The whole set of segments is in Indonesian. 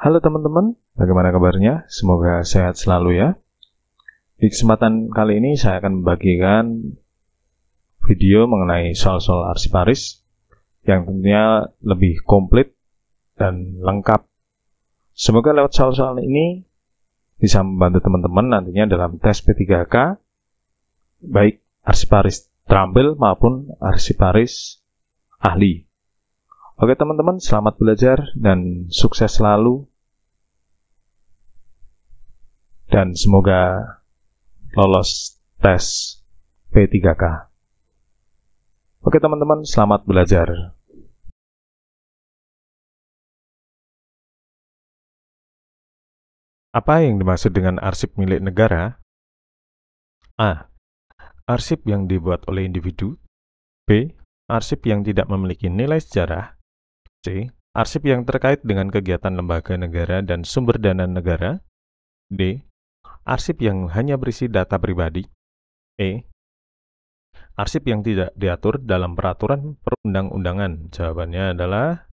Halo teman-teman, bagaimana kabarnya? Semoga sehat selalu ya. Di kesempatan kali ini saya akan membagikan video mengenai soal-soal arsiparis yang tentunya lebih komplit dan lengkap. Semoga lewat soal-soal ini bisa membantu teman-teman nantinya dalam tes P3K, baik arsiparis terampil maupun arsiparis ahli. Oke teman-teman, selamat belajar dan sukses selalu. Dan semoga lolos tes P3K. Oke teman-teman, selamat belajar. Apa yang dimaksud dengan arsip milik negara? A. Arsip yang dibuat oleh individu. B. Arsip yang tidak memiliki nilai sejarah. C. Arsip yang terkait dengan kegiatan lembaga negara dan sumber dana negara. D. Arsip yang hanya berisi data pribadi. E. Arsip yang tidak diatur dalam peraturan perundang-undangan. Jawabannya adalah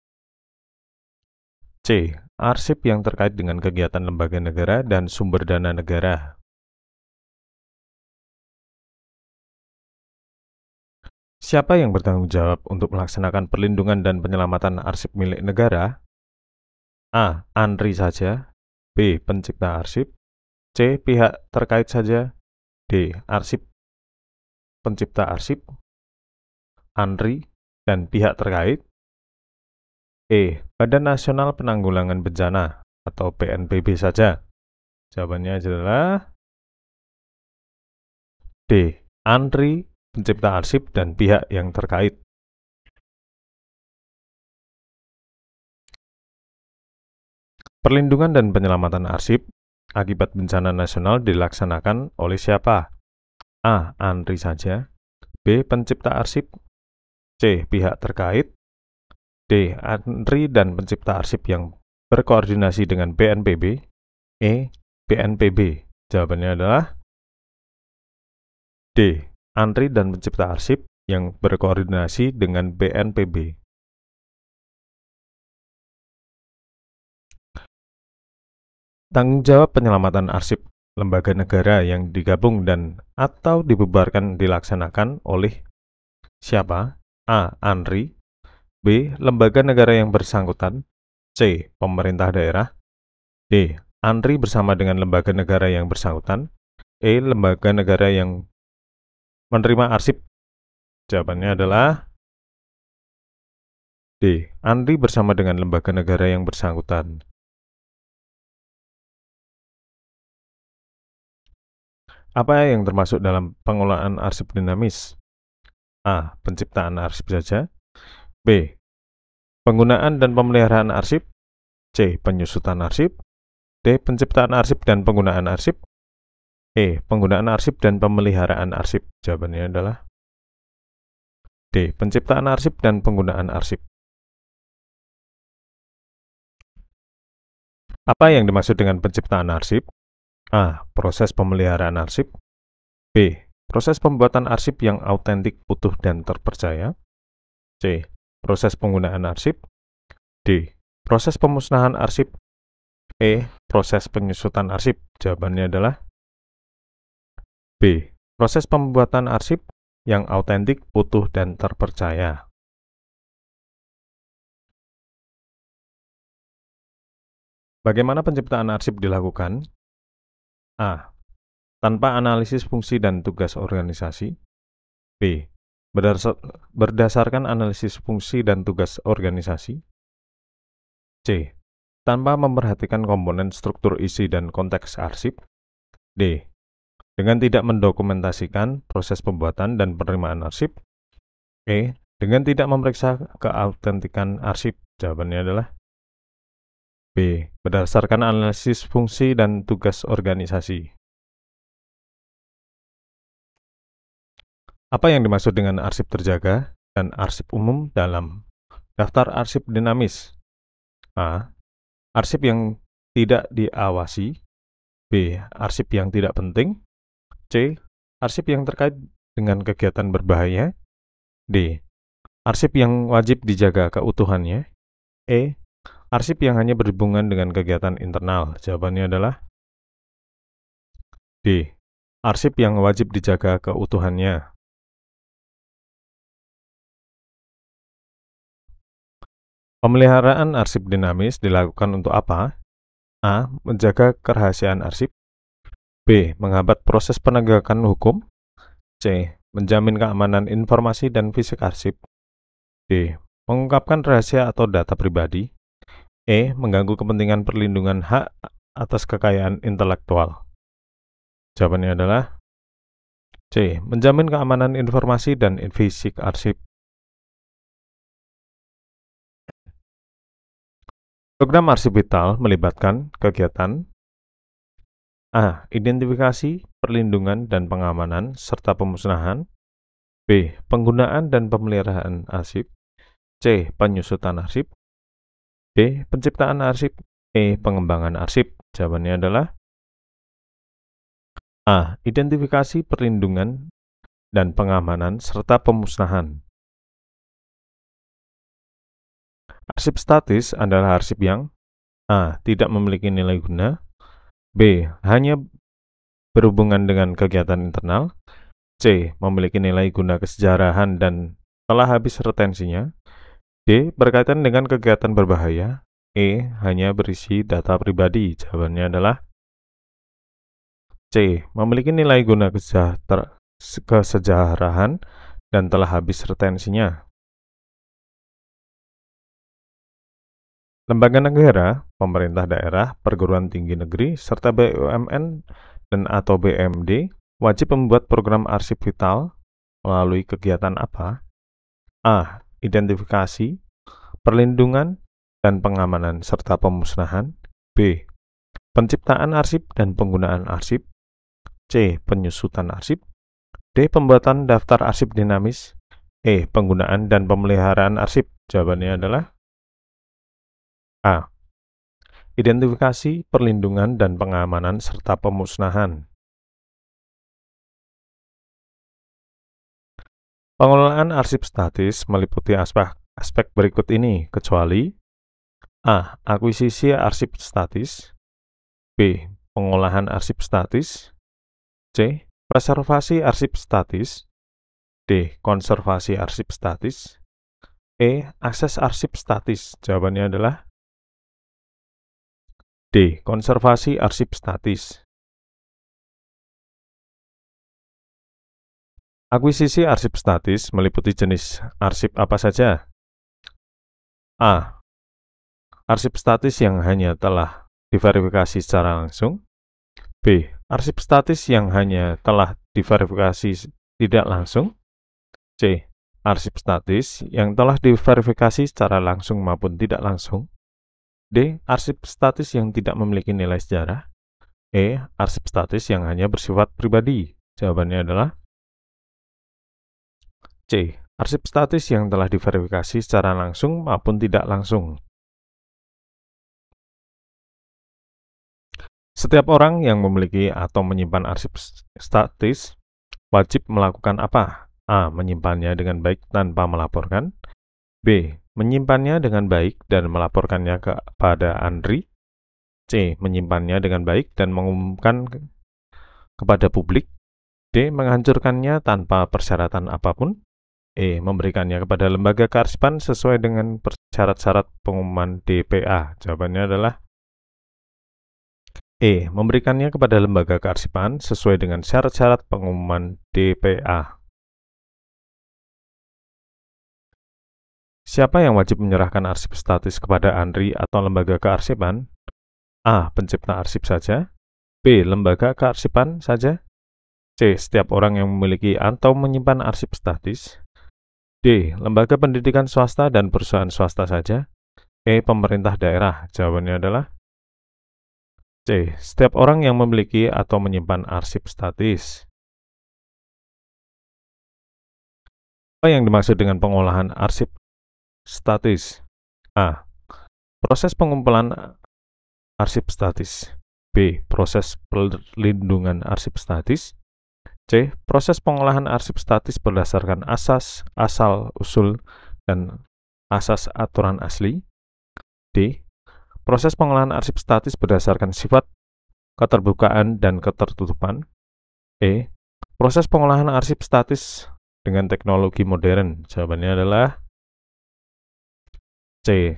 C. Arsip yang terkait dengan kegiatan lembaga negara dan sumber dana negara. Siapa yang bertanggung jawab untuk melaksanakan perlindungan dan penyelamatan arsip milik negara? A. ANRI saja. B. Pencipta arsip. C. Pihak terkait saja. D. Arsip pencipta arsip, ANRI, dan pihak terkait. E. Badan Nasional Penanggulangan Bencana atau BNPB saja. Jawabannya adalah D. ANRI, pencipta arsip, dan pihak yang terkait. Perlindungan dan penyelamatan arsip akibat bencana nasional dilaksanakan oleh siapa? A. ANRI saja. B. Pencipta arsip. C. Pihak terkait. D. ANRI dan pencipta arsip yang berkoordinasi dengan BNPB. E. BNPB. Jawabannya adalah D. ANRI dan pencipta arsip yang berkoordinasi dengan BNPB. Tanggung jawab penyelamatan arsip lembaga negara yang digabung dan atau dibubarkan dilaksanakan oleh siapa? A. ANRI. B. Lembaga negara yang bersangkutan. C. Pemerintah daerah. D. ANRI bersama dengan lembaga negara yang bersangkutan. E. Lembaga negara yang menerima arsip. Jawabannya adalah D. ANRI bersama dengan lembaga negara yang bersangkutan. Apa yang termasuk dalam pengelolaan arsip dinamis? A. Penciptaan arsip saja. B. Penggunaan dan pemeliharaan arsip. C. Penyusutan arsip. D. Penciptaan arsip dan penggunaan arsip. E. Penggunaan arsip dan pemeliharaan arsip. Jawabannya adalah D. Penciptaan arsip dan penggunaan arsip. Apa yang dimaksud dengan penciptaan arsip? A. Proses pemeliharaan arsip. B. Proses pembuatan arsip yang autentik, utuh, dan terpercaya. C. Proses penggunaan arsip. D. Proses pemusnahan arsip. E. Proses penyusutan arsip. Jawabannya adalah B. Proses pembuatan arsip yang autentik, utuh, dan terpercaya. Bagaimana penciptaan arsip dilakukan? A. Tanpa analisis fungsi dan tugas organisasi. B. Berdasarkan analisis fungsi dan tugas organisasi. C. Tanpa memperhatikan komponen struktur isi dan konteks arsip. D. Dengan tidak mendokumentasikan proses pembuatan dan penerimaan arsip. E. Dengan tidak memeriksa keautentikan arsip. Jawabannya adalah B. Berdasarkan analisis fungsi dan tugas organisasi. Apa yang dimaksud dengan arsip terjaga dan arsip umum dalam daftar arsip dinamis? A. Arsip yang tidak diawasi. B. Arsip yang tidak penting. C. Arsip yang terkait dengan kegiatan berbahaya. D. Arsip yang wajib dijaga keutuhannya. E. Arsip yang hanya berhubungan dengan kegiatan internal. Jawabannya adalah D. Arsip yang wajib dijaga keutuhannya. Pemeliharaan arsip dinamis dilakukan untuk apa? A. Menjaga kerahasiaan arsip. B. Menghambat proses penegakan hukum. C. Menjamin keamanan informasi dan fisik arsip. D. Mengungkapkan rahasia atau data pribadi. E. Mengganggu kepentingan perlindungan hak atas kekayaan intelektual. Jawabannya adalah C. Menjamin keamanan informasi dan fisik arsip. Program arsip vital melibatkan kegiatan A. Identifikasi, perlindungan, dan pengamanan, serta pemusnahan. B. Penggunaan dan pemeliharaan arsip. C. Penyusutan arsip. D. Penciptaan arsip. E. Pengembangan arsip. Jawabannya adalah A. Identifikasi, perlindungan, dan pengamanan, serta pemusnahan. Arsip statis adalah arsip yang A. Tidak memiliki nilai guna. B. Hanya berhubungan dengan kegiatan internal. C. Memiliki nilai guna kesejarahan dan telah habis retensinya. D. Berkaitan dengan kegiatan berbahaya. E. Hanya berisi data pribadi. Jawabannya adalah C. Memiliki nilai guna kesejarahan dan telah habis retensinya. Lembaga negara, pemerintah daerah, perguruan tinggi negeri, serta BUMN dan atau BMD wajib membuat program arsip vital melalui kegiatan apa? A. Identifikasi, perlindungan, dan pengamanan serta pemusnahan. B. Penciptaan arsip dan penggunaan arsip. C. Penyusutan arsip. D. Pembuatan daftar arsip dinamis. E. Penggunaan dan pemeliharaan arsip. Jawabannya adalah A. Identifikasi, perlindungan, dan pengamanan serta pemusnahan. Pengelolaan arsip statis meliputi aspek berikut ini, kecuali A. Akuisisi arsip statis. B. Pengolahan arsip statis. C. Preservasi arsip statis. D. Konservasi arsip statis. E. Akses arsip statis. Jawabannya adalah D. Konservasi arsip statis. Akuisisi arsip statis meliputi jenis arsip apa saja? A. Arsip statis yang hanya telah diverifikasi secara langsung. B. Arsip statis yang hanya telah diverifikasi tidak langsung. C. Arsip statis yang telah diverifikasi secara langsung maupun tidak langsung. D. Arsip statis yang tidak memiliki nilai sejarah. E. Arsip statis yang hanya bersifat pribadi. Jawabannya adalah C. Arsip statis yang telah diverifikasi secara langsung maupun tidak langsung. Setiap orang yang memiliki atau menyimpan arsip statis wajib melakukan apa? A. Menyimpannya dengan baik tanpa melaporkan. B. Menyimpannya dengan baik dan melaporkannya kepada Andri. C. Menyimpannya dengan baik dan mengumumkan kepada publik. D. Menghancurkannya tanpa persyaratan apapun. E. Memberikannya kepada lembaga kearsipan sesuai dengan syarat-syarat pengumuman DPA. Jawabannya adalah E. Memberikannya kepada lembaga kearsipan sesuai dengan syarat-syarat pengumuman DPA. Siapa yang wajib menyerahkan arsip statis kepada Andri atau lembaga kearsipan? A. Pencipta arsip saja. B. Lembaga kearsipan saja. C. Setiap orang yang memiliki atau menyimpan arsip statis. D. Lembaga pendidikan swasta dan perusahaan swasta saja. E. Pemerintah daerah. Jawabannya adalah C. Setiap orang yang memiliki atau menyimpan arsip statis. Apa yang dimaksud dengan pengolahan arsip statis? A. Proses pengumpulan arsip statis. B. Proses perlindungan arsip statis. C. Proses pengolahan arsip statis berdasarkan asas, asal, usul, dan asas aturan asli. D. Proses pengolahan arsip statis berdasarkan sifat keterbukaan dan ketertutupan. E. Proses pengolahan arsip statis dengan teknologi modern. Jawabannya adalah C.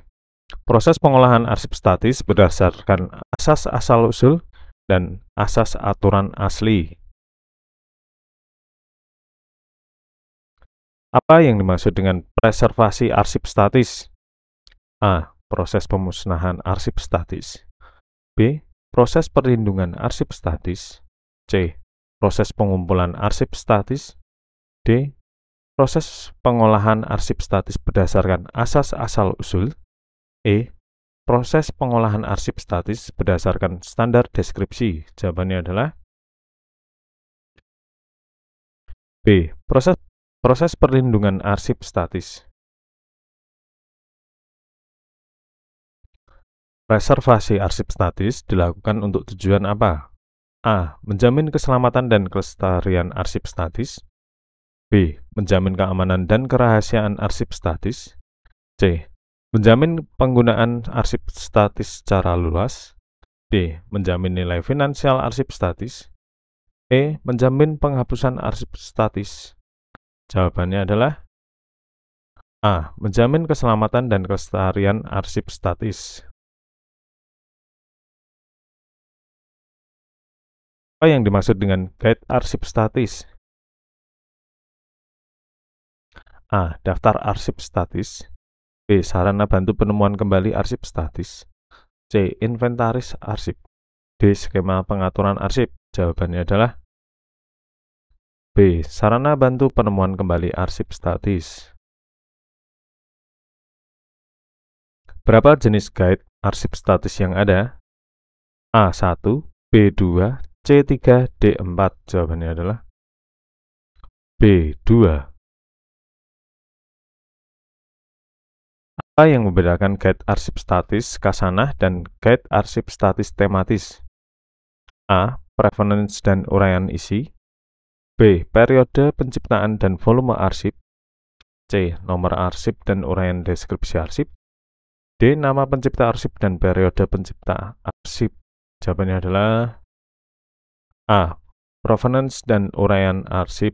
Proses pengolahan arsip statis berdasarkan asas asal-usul dan asas aturan asli. Apa yang dimaksud dengan preservasi arsip statis? A. Proses pemusnahan arsip statis. B. Proses perlindungan arsip statis. C. Proses pengumpulan arsip statis. D. Proses pengolahan arsip statis berdasarkan asas asal-usul. E. Proses pengolahan arsip statis berdasarkan standar deskripsi. Jawabannya adalah B. Proses perlindungan arsip statis. Preservasi arsip statis dilakukan untuk tujuan apa? A. Menjamin keselamatan dan kelestarian arsip statis. B. Menjamin keamanan dan kerahasiaan arsip statis. C. Menjamin penggunaan arsip statis secara luas. D. Menjamin nilai finansial arsip statis. E. Menjamin penghapusan arsip statis. Jawabannya adalah A. Menjamin keselamatan dan kelestarian arsip statis. Apa yang dimaksud dengan guide arsip statis? A. Daftar arsip statis. B. Sarana bantu penemuan kembali arsip statis. C. Inventaris arsip. D. Skema pengaturan arsip. Jawabannya adalah B. Sarana bantu penemuan kembali arsip statis. Berapa jenis guide arsip statis yang ada? A1, B2, C3, D4. Jawabannya adalah B2. Apa yang membedakan guide arsip statis kasanah dan guide arsip statis tematis? A. Preference dan uraian isi. B. Periode penciptaan dan volume arsip. C. Nomor arsip dan uraian deskripsi arsip. D. Nama pencipta arsip dan periode pencipta arsip. Jawabannya adalah A. Provenance dan uraian arsip.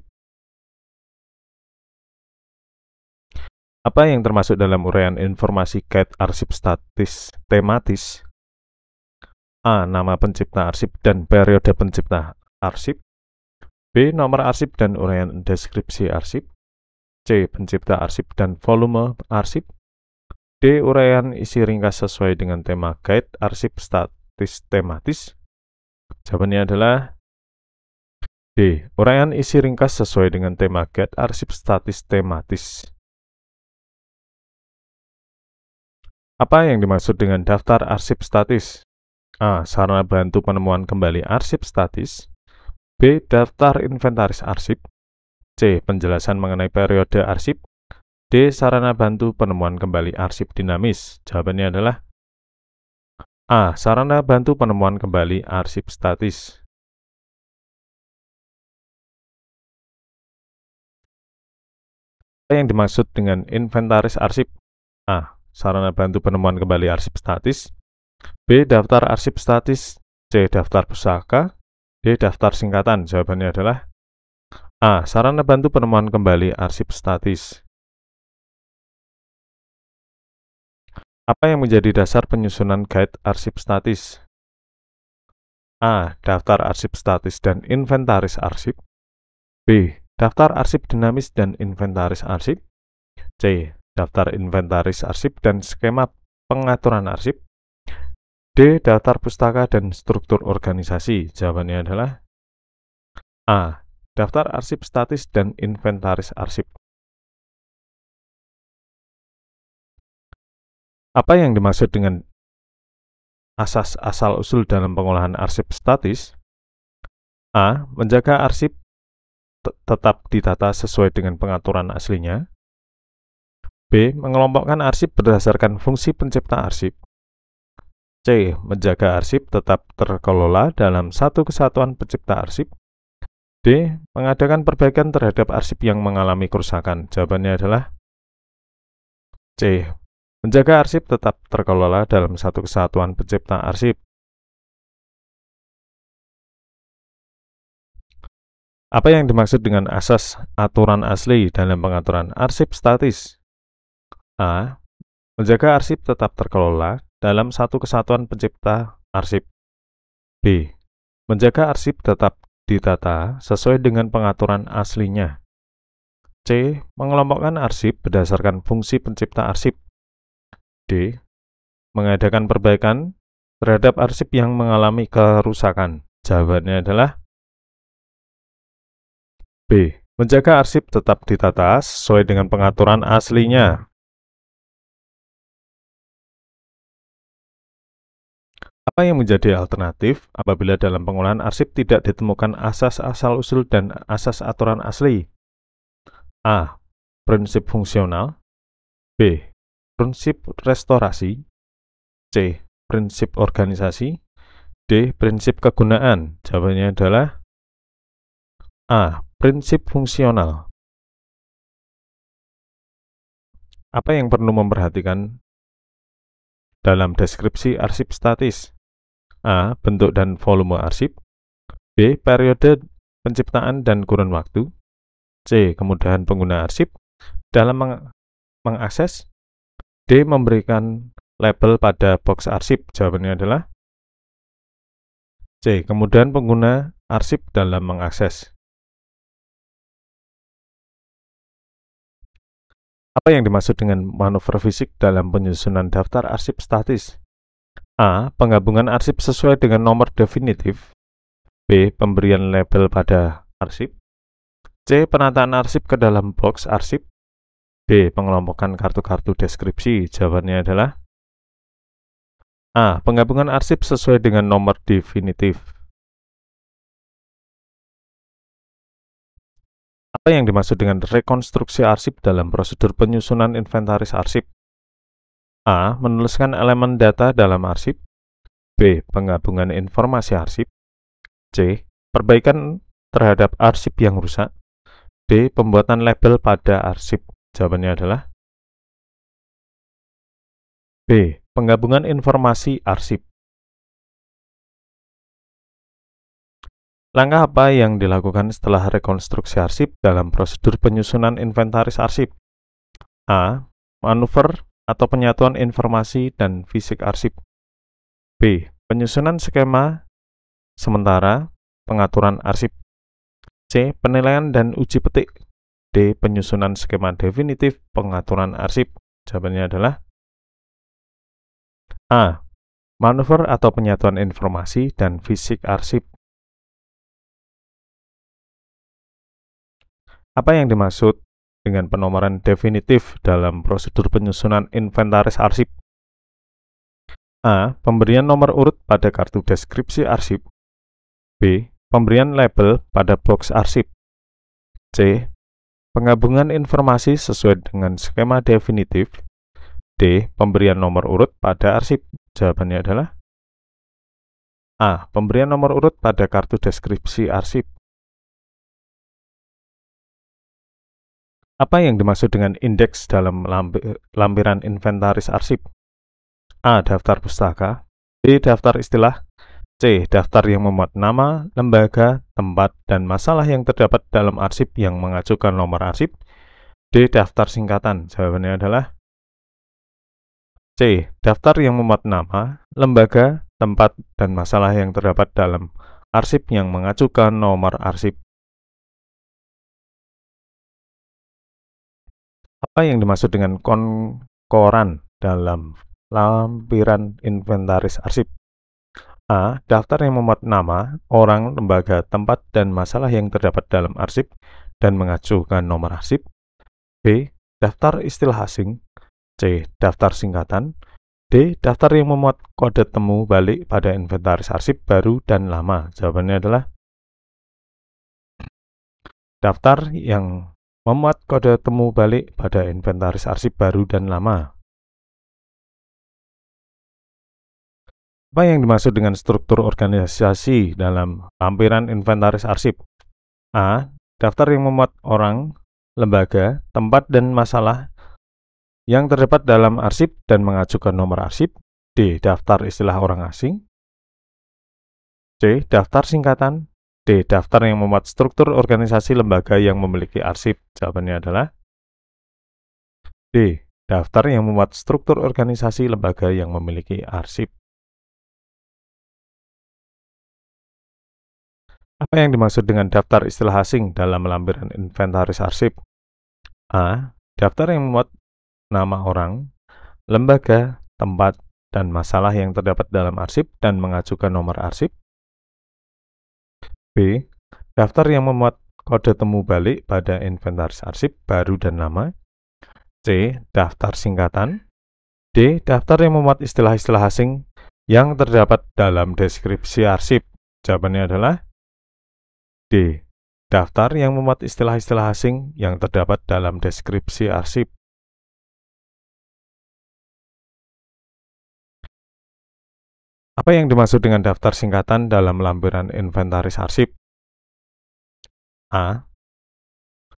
Apa yang termasuk dalam uraian informasi guide arsip statis tematis? A. Nama pencipta arsip dan periode pencipta arsip. B. Nomor arsip dan uraian deskripsi arsip. C. Pencipta arsip dan volume arsip. D. Uraian isi ringkas sesuai dengan tema guide arsip statis tematis. Jawabannya adalah D. Uraian isi ringkas sesuai dengan tema guide arsip statis tematis. Apa yang dimaksud dengan daftar arsip statis? A. Sarana bantu penemuan kembali arsip statis. B. Daftar inventaris arsip. C. Penjelasan mengenai periode arsip. D. Sarana bantu penemuan kembali arsip dinamis. Jawabannya adalah A. Sarana bantu penemuan kembali arsip statis. Apa yang dimaksud dengan inventaris arsip? A. Sarana bantu penemuan kembali arsip statis. B. Daftar arsip statis. C. Daftar pusaka. D. Daftar singkatan. Jawabannya adalah A. Sarana bantu penemuan kembali arsip statis. Apa yang menjadi dasar penyusunan guide arsip statis? A. Daftar arsip statis dan inventaris arsip. B. Daftar arsip dinamis dan inventaris arsip. C. Daftar inventaris arsip dan skema pengaturan arsip. D. Daftar pustaka dan struktur organisasi. Jawabannya adalah A. Daftar arsip statis dan inventaris arsip. Apa yang dimaksud dengan asas asal-usul dalam pengolahan arsip statis? A. Menjaga arsip tetap ditata sesuai dengan pengaturan aslinya. B. Mengelompokkan arsip berdasarkan fungsi pencipta arsip. C. Menjaga arsip tetap terkelola dalam satu kesatuan pencipta arsip. D. Mengadakan perbaikan terhadap arsip yang mengalami kerusakan. Jawabannya adalah C. Menjaga arsip tetap terkelola dalam satu kesatuan pencipta arsip. Apa yang dimaksud dengan asas aturan asli dalam pengaturan arsip statis? A. Menjaga arsip tetap terkelola dalam satu kesatuan pencipta arsip. B. Menjaga arsip tetap ditata sesuai dengan pengaturan aslinya. C. Mengelompokkan arsip berdasarkan fungsi pencipta arsip. D. Mengadakan perbaikan terhadap arsip yang mengalami kerusakan. Jawabannya adalah B. Menjaga arsip tetap ditata sesuai dengan pengaturan aslinya. Apa yang menjadi alternatif apabila dalam pengolahan arsip tidak ditemukan asas asal-usul dan asas aturan asli? A. Prinsip fungsional. B. Prinsip restorasi. C. Prinsip organisasi. D. Prinsip kegunaan. Jawabannya adalah A. Prinsip fungsional. Apa yang perlu memperhatikan dalam deskripsi arsip statis? A. Bentuk dan volume arsip. B. Periode penciptaan dan kurun waktu. C. Kemudahan pengguna arsip dalam mengakses. D. Memberikan label pada box arsip. Jawabannya adalah C. Kemudahan pengguna arsip dalam mengakses. Apa yang dimaksud dengan manuver fisik dalam penyusunan daftar arsip statis? A. Penggabungan arsip sesuai dengan nomor definitif. B. Pemberian label pada arsip. C. Penataan arsip ke dalam box arsip. D. Pengelompokan kartu-kartu deskripsi. Jawabannya adalah A. Penggabungan arsip sesuai dengan nomor definitif. Apa yang dimaksud dengan rekonstruksi arsip dalam prosedur penyusunan inventaris arsip? A. Menuliskan elemen data dalam arsip. B. Penggabungan informasi arsip. C. Perbaikan terhadap arsip yang rusak. D. Pembuatan label pada arsip. Jawabannya adalah B. Penggabungan informasi arsip. Langkah apa yang dilakukan setelah rekonstruksi arsip dalam prosedur penyusunan inventaris arsip? A. Manuver atau penyatuan informasi dan fisik arsip. B. Penyusunan skema sementara pengaturan arsip. C. Penilaian dan uji petik. D. Penyusunan skema definitif pengaturan arsip. Jawabannya adalah A. Manuver atau penyatuan informasi dan fisik arsip. Apa yang dimaksud dengan penomoran definitif dalam prosedur penyusunan inventaris arsip? A. Pemberian nomor urut pada kartu deskripsi arsip. B. Pemberian label pada box arsip. C. Penggabungan informasi sesuai dengan skema definitif. D. Pemberian nomor urut pada arsip. Jawabannya adalah A. Pemberian nomor urut pada kartu deskripsi arsip. Apa yang dimaksud dengan indeks dalam lampiran inventaris arsip? A. Daftar pustaka. B. Daftar istilah. C. Daftar yang memuat nama, lembaga, tempat, dan masalah yang terdapat dalam arsip yang mengajukan nomor arsip. D. Daftar singkatan. Jawabannya adalah C. Daftar yang memuat nama, lembaga, tempat, dan masalah yang terdapat dalam arsip yang mengajukan nomor arsip. Apa yang dimaksud dengan konkoran dalam lampiran inventaris arsip? A. Daftar yang memuat nama, orang, lembaga, tempat, dan masalah yang terdapat dalam arsip dan mengajukan nomor arsip. B. Daftar istilah asing. C. Daftar singkatan. D. Daftar yang memuat kode temu balik pada inventaris arsip baru dan lama. Jawabannya adalah daftar yang memuat kode temu balik pada inventaris arsip baru dan lama. Apa yang dimaksud dengan struktur organisasi dalam lampiran inventaris arsip? A. Daftar yang memuat orang, lembaga, tempat, dan masalah yang terdapat dalam arsip dan mengajukan nomor arsip. D. Daftar istilah orang asing. C. Daftar singkatan. D. Daftar yang memuat struktur organisasi lembaga yang memiliki arsip. Jawabannya adalah D. Daftar yang memuat struktur organisasi lembaga yang memiliki arsip. Apa yang dimaksud dengan daftar istilah asing dalam lampiran inventaris arsip? A. Daftar yang memuat nama orang, lembaga, tempat, dan masalah yang terdapat dalam arsip dan mengajukan nomor arsip. B. Daftar yang memuat kode temu balik pada inventaris arsip baru dan nama. C. Daftar singkatan. D. Daftar yang memuat istilah-istilah asing yang terdapat dalam deskripsi arsip. Jawabannya adalah D. Daftar yang memuat istilah-istilah asing yang terdapat dalam deskripsi arsip. Apa yang dimaksud dengan daftar singkatan dalam lampiran inventaris arsip? A.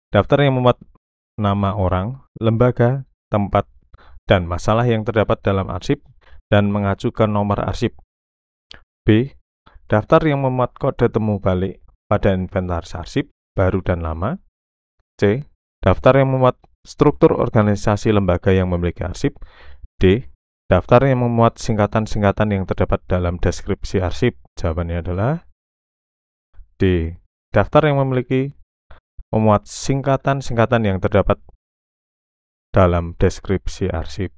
Daftar yang memuat nama orang, lembaga, tempat, dan masalah yang terdapat dalam arsip dan mengajukan nomor arsip. B. Daftar yang memuat kode temu balik pada inventaris arsip baru dan lama. C. Daftar yang memuat struktur organisasi lembaga yang memiliki arsip. D. Daftar yang memuat singkatan-singkatan yang terdapat dalam deskripsi arsip. Jawabannya adalah D. Daftar yang memuat singkatan-singkatan yang terdapat dalam deskripsi arsip.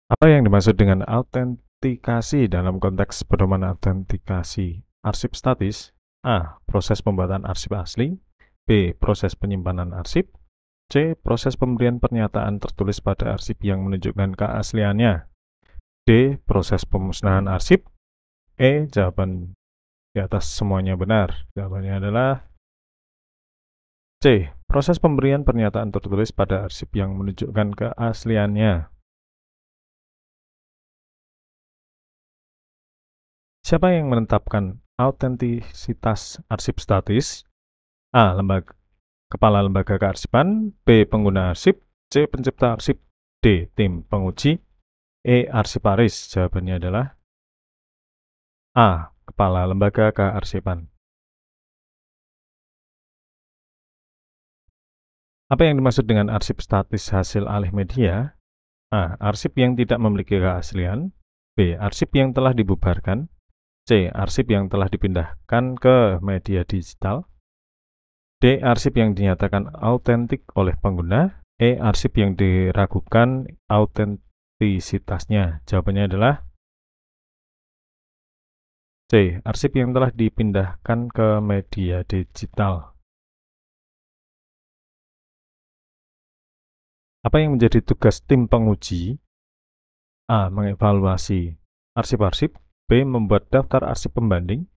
Apa yang dimaksud dengan autentikasi dalam konteks pedoman autentikasi arsip statis? A. Proses pembuatan arsip asli. B. Proses penyimpanan arsip. C. Proses pemberian pernyataan tertulis pada arsip yang menunjukkan keasliannya. D. Proses pemusnahan arsip. E. Jawaban di atas semuanya benar. Jawabannya adalah C. Proses pemberian pernyataan tertulis pada arsip yang menunjukkan keasliannya. Siapa yang menetapkan autentisitas arsip statis? A. Kepala lembaga kearsipan. B. Pengguna arsip. C. Pencipta arsip. D. Tim penguji. E. Arsiparis. Jawabannya adalah A. Kepala lembaga kearsipan. Apa yang dimaksud dengan arsip statis hasil alih media? A. Arsip yang tidak memiliki keaslian. B. Arsip yang telah dibubarkan. C. Arsip yang telah dipindahkan ke media digital. D. Arsip yang dinyatakan autentik oleh pengguna. E. Arsip yang diragukan autentisitasnya. Jawabannya adalah C. Arsip yang telah dipindahkan ke media digital. Apa yang menjadi tugas tim penguji? A. Mengevaluasi arsip-arsip. B. Membuat daftar arsip pembanding.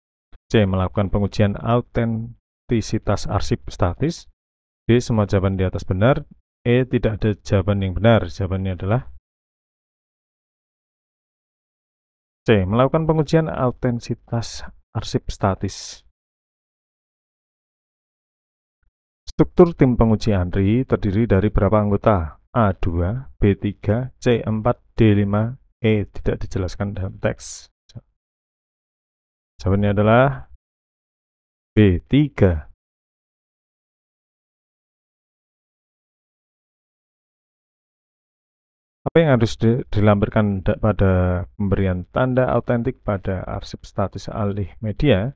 C. Melakukan pengujian autentisitas arsip statis. D. Semua jawaban di atas benar. E. Tidak ada jawaban yang benar. Jawabannya adalah C. Melakukan pengujian autentisitas arsip statis. Struktur tim penguji ANRI terdiri dari berapa anggota? A2, B3, C4, D5, E tidak dijelaskan dalam teks. Jawabannya adalah B3. Apa yang harus dilampirkan pada pemberian tanda autentik pada arsip statis alih media?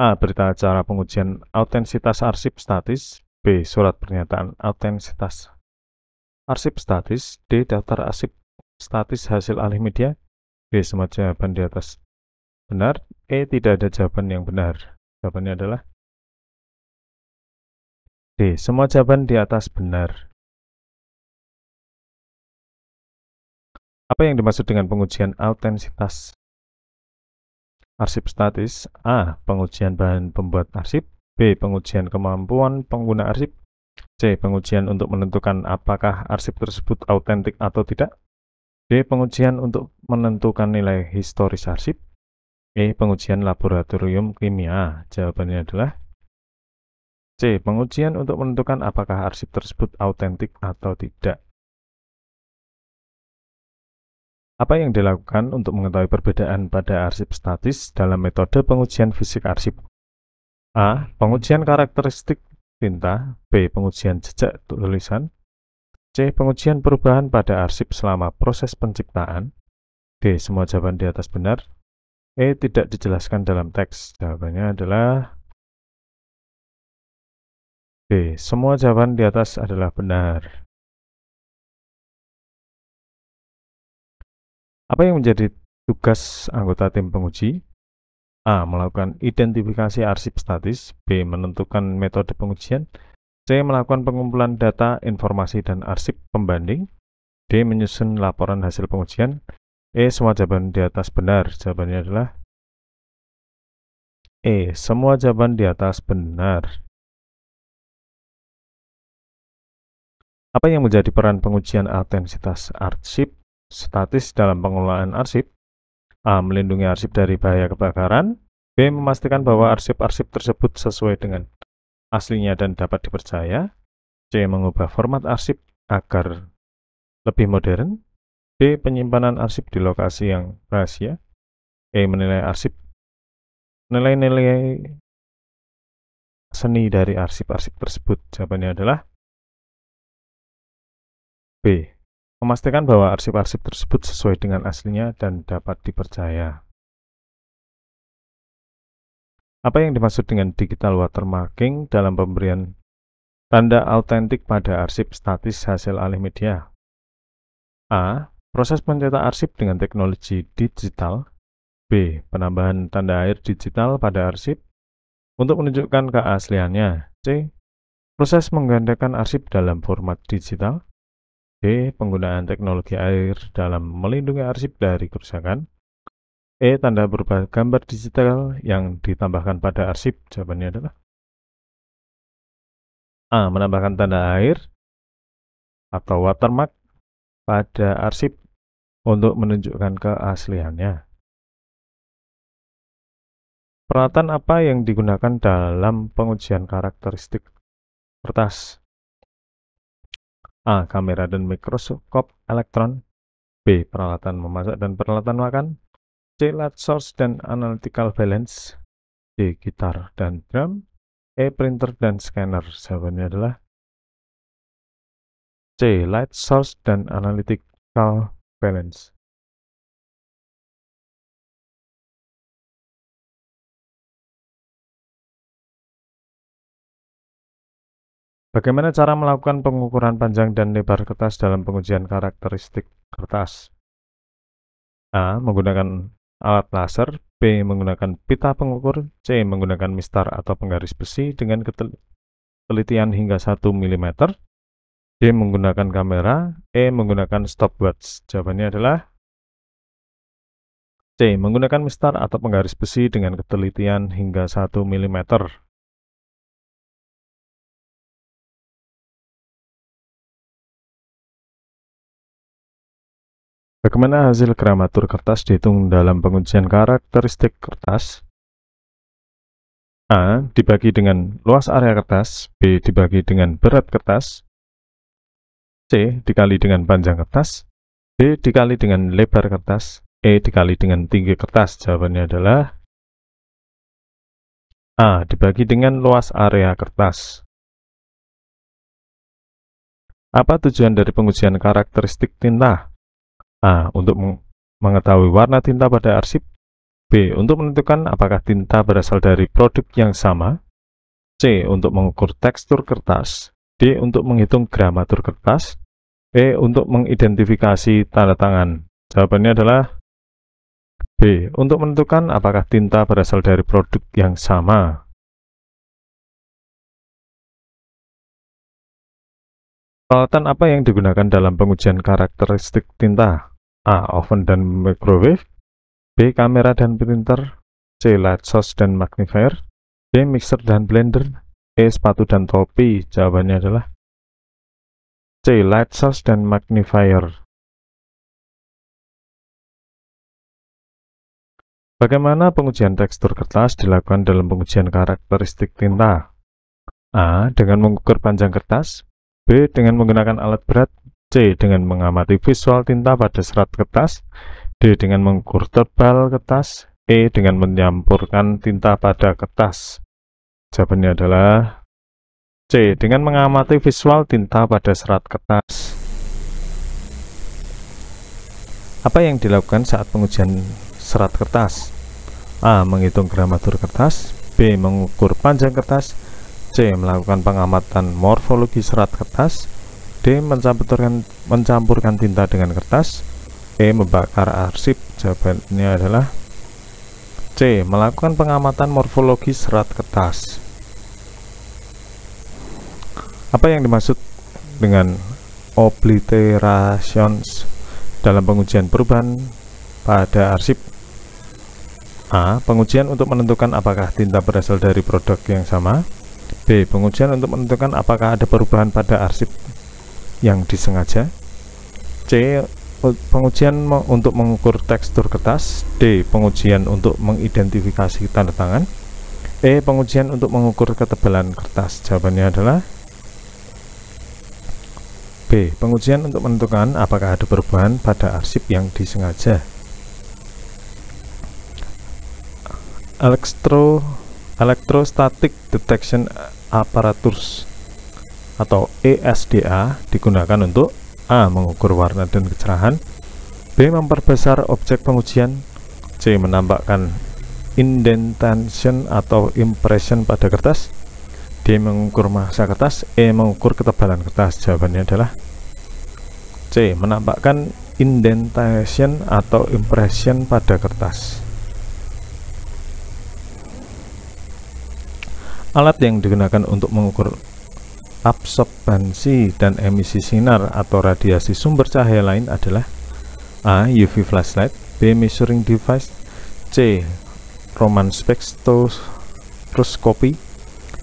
A. Berita acara pengujian autentisitas arsip statis. B. Surat pernyataan autentisitas arsip statis. D. Daftar arsip statis hasil alih media. B. Semua jawaban di atas benar. E. Tidak ada jawaban yang benar. Jawabannya adalah D. Semua jawaban di atas benar. Apa yang dimaksud dengan pengujian autentisitas arsip statis? A. Pengujian bahan pembuat arsip. B. Pengujian kemampuan pengguna arsip. C. Pengujian untuk menentukan apakah arsip tersebut autentik atau tidak. D. Pengujian untuk menentukan nilai historis arsip. E. Pengujian laboratorium kimia. Jawabannya adalah C. Pengujian untuk menentukan apakah arsip tersebut autentik atau tidak. Apa yang dilakukan untuk mengetahui perbedaan pada arsip statis dalam metode pengujian fisik arsip? A. Pengujian karakteristik tinta. B. Pengujian jejak tulisan. C. Pengujian perubahan pada arsip selama proses penciptaan. D. Semua jawaban di atas benar. E. Tidak dijelaskan dalam teks. Jawabannya adalah D. Semua jawaban di atas adalah benar. Apa yang menjadi tugas anggota tim penguji? A. Melakukan identifikasi arsip statis. B. Menentukan metode pengujian. C. Melakukan pengumpulan data, informasi, dan arsip pembanding. D. Menyusun laporan hasil pengujian. E. Semua jawaban di atas benar. Jawabannya adalah E. Semua jawaban di atas benar. Apa yang menjadi peran pengujian autentisitas arsip statis dalam pengelolaan arsip? A. Melindungi arsip dari bahaya kebakaran. B. Memastikan bahwa arsip-arsip tersebut sesuai dengan aslinya dan dapat dipercaya. C. Mengubah format arsip agar lebih modern. D. Penyimpanan arsip di lokasi yang rahasia. E. Menilai nilai seni dari arsip-arsip tersebut. Jawabannya adalah B. Memastikan bahwa arsip-arsip tersebut sesuai dengan aslinya dan dapat dipercaya. Apa yang dimaksud dengan digital watermarking dalam pemberian tanda autentik pada arsip statis hasil alih media? A. Proses mencetak arsip dengan teknologi digital. B. Penambahan tanda air digital pada arsip untuk menunjukkan keasliannya. C. Proses menggandakan arsip dalam format digital. D. Penggunaan teknologi air dalam melindungi arsip dari kerusakan. E. Tanda berupa gambar digital yang ditambahkan pada arsip. Jawabannya adalah A. Menambahkan tanda air atau watermark pada arsip untuk menunjukkan keasliannya. Peralatan apa yang digunakan dalam pengujian karakteristik kertas? A. Kamera dan mikroskop elektron. B. Peralatan memasak dan peralatan makan. C. Light source dan analytical balance. D. Gitar dan drum. E. Printer dan scanner. Jawabannya adalah C. Light source dan analytical balance. Bagaimana cara melakukan pengukuran panjang dan lebar kertas dalam pengujian karakteristik kertas? A. Menggunakan alat laser. B. Menggunakan pita pengukur. C. Menggunakan mistar atau penggaris besi dengan ketelitian hingga 1 mm. D. Menggunakan kamera. E. Menggunakan stopwatch. Jawabannya adalah C. Menggunakan mistar atau penggaris besi dengan ketelitian hingga 1 mm. Bagaimana hasil gramatur kertas dihitung dalam pengujian karakteristik kertas? A. Dibagi dengan luas area kertas. B. Dibagi dengan berat kertas. C. Dikali dengan panjang kertas. D. Dikali dengan lebar kertas. E. Dikali dengan tinggi kertas. Jawabannya adalah A. Dibagi dengan luas area kertas. Apa tujuan dari pengujian karakteristik tinta? A. Untuk mengetahui warna tinta pada arsip. B. Untuk menentukan apakah tinta berasal dari produk yang sama. C. Untuk mengukur tekstur kertas. D. Untuk menghitung gramatur kertas. E. Untuk mengidentifikasi tanda tangan. Jawabannya adalah B. Untuk menentukan apakah tinta berasal dari produk yang sama. Peralatan apa yang digunakan dalam pengujian karakteristik tinta? A. Oven dan microwave. B. Kamera dan printer. C. Light source dan magnifier. D. Mixer dan blender. E. Sepatu dan topi. Jawabannya adalah C. Light source dan magnifier. Bagaimana pengujian tekstur kertas dilakukan dalam pengujian karakteristik tinta? A. Dengan mengukur panjang kertas. B. Dengan menggunakan alat berat. C. Dengan mengamati visual tinta pada serat kertas. D. Dengan mengukur tebal kertas. E. Dengan mencampurkan tinta pada kertas. Jawabannya adalah C. Dengan mengamati visual tinta pada serat kertas. Apa yang dilakukan saat pengujian serat kertas? A. Menghitung gramatur kertas. B. Mengukur panjang kertas. C. Melakukan pengamatan morfologi serat kertas. D. Mencampurkan tinta dengan kertas. E. Membakar arsip. Jawabannya adalah C. Melakukan pengamatan morfologi serat kertas. Apa yang dimaksud dengan obliterations dalam pengujian perubahan pada arsip? A. Pengujian untuk menentukan apakah tinta berasal dari produk yang sama. B. Pengujian untuk menentukan apakah ada perubahan pada arsip yang disengaja. C. Pengujian untuk mengukur tekstur kertas. D. Pengujian untuk mengidentifikasi tanda tangan. E. Pengujian untuk mengukur ketebalan kertas. Jawabannya adalah B. Pengujian untuk menentukan apakah ada perubahan pada arsip yang disengaja. Electrostatic Detection Apparatus atau ESDA digunakan untuk A. Mengukur warna dan kecerahan. B. Memperbesar objek pengujian. C. Menambahkan indentation atau impression pada kertas. D. Mengukur massa kertas. E. Mengukur ketebalan kertas. Jawabannya adalah C. Menambahkan indentation atau impression pada kertas. Alat yang digunakan untuk mengukur absorbansi dan emisi sinar atau radiasi sumber cahaya lain adalah A. UV flashlight. B. Measuring device. C. Raman spektroskopi.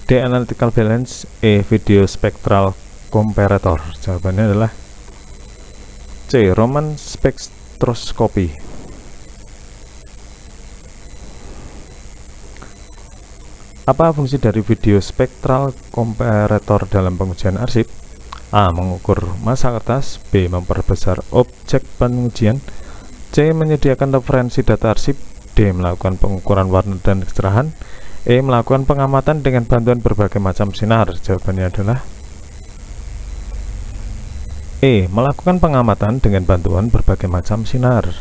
D. Analytical balance. E. Video spectral comparator. Jawabannya adalah C. Raman spektroskopi. Apa fungsi dari video spectral comparator dalam pengujian arsip? A. Mengukur massa kertas. B. Memperbesar objek pengujian. C. Menyediakan referensi data arsip. D. Melakukan pengukuran warna dan kecerahan. E. Melakukan pengamatan dengan bantuan berbagai macam sinar. Jawabannya adalah E. Melakukan pengamatan dengan bantuan berbagai macam sinar.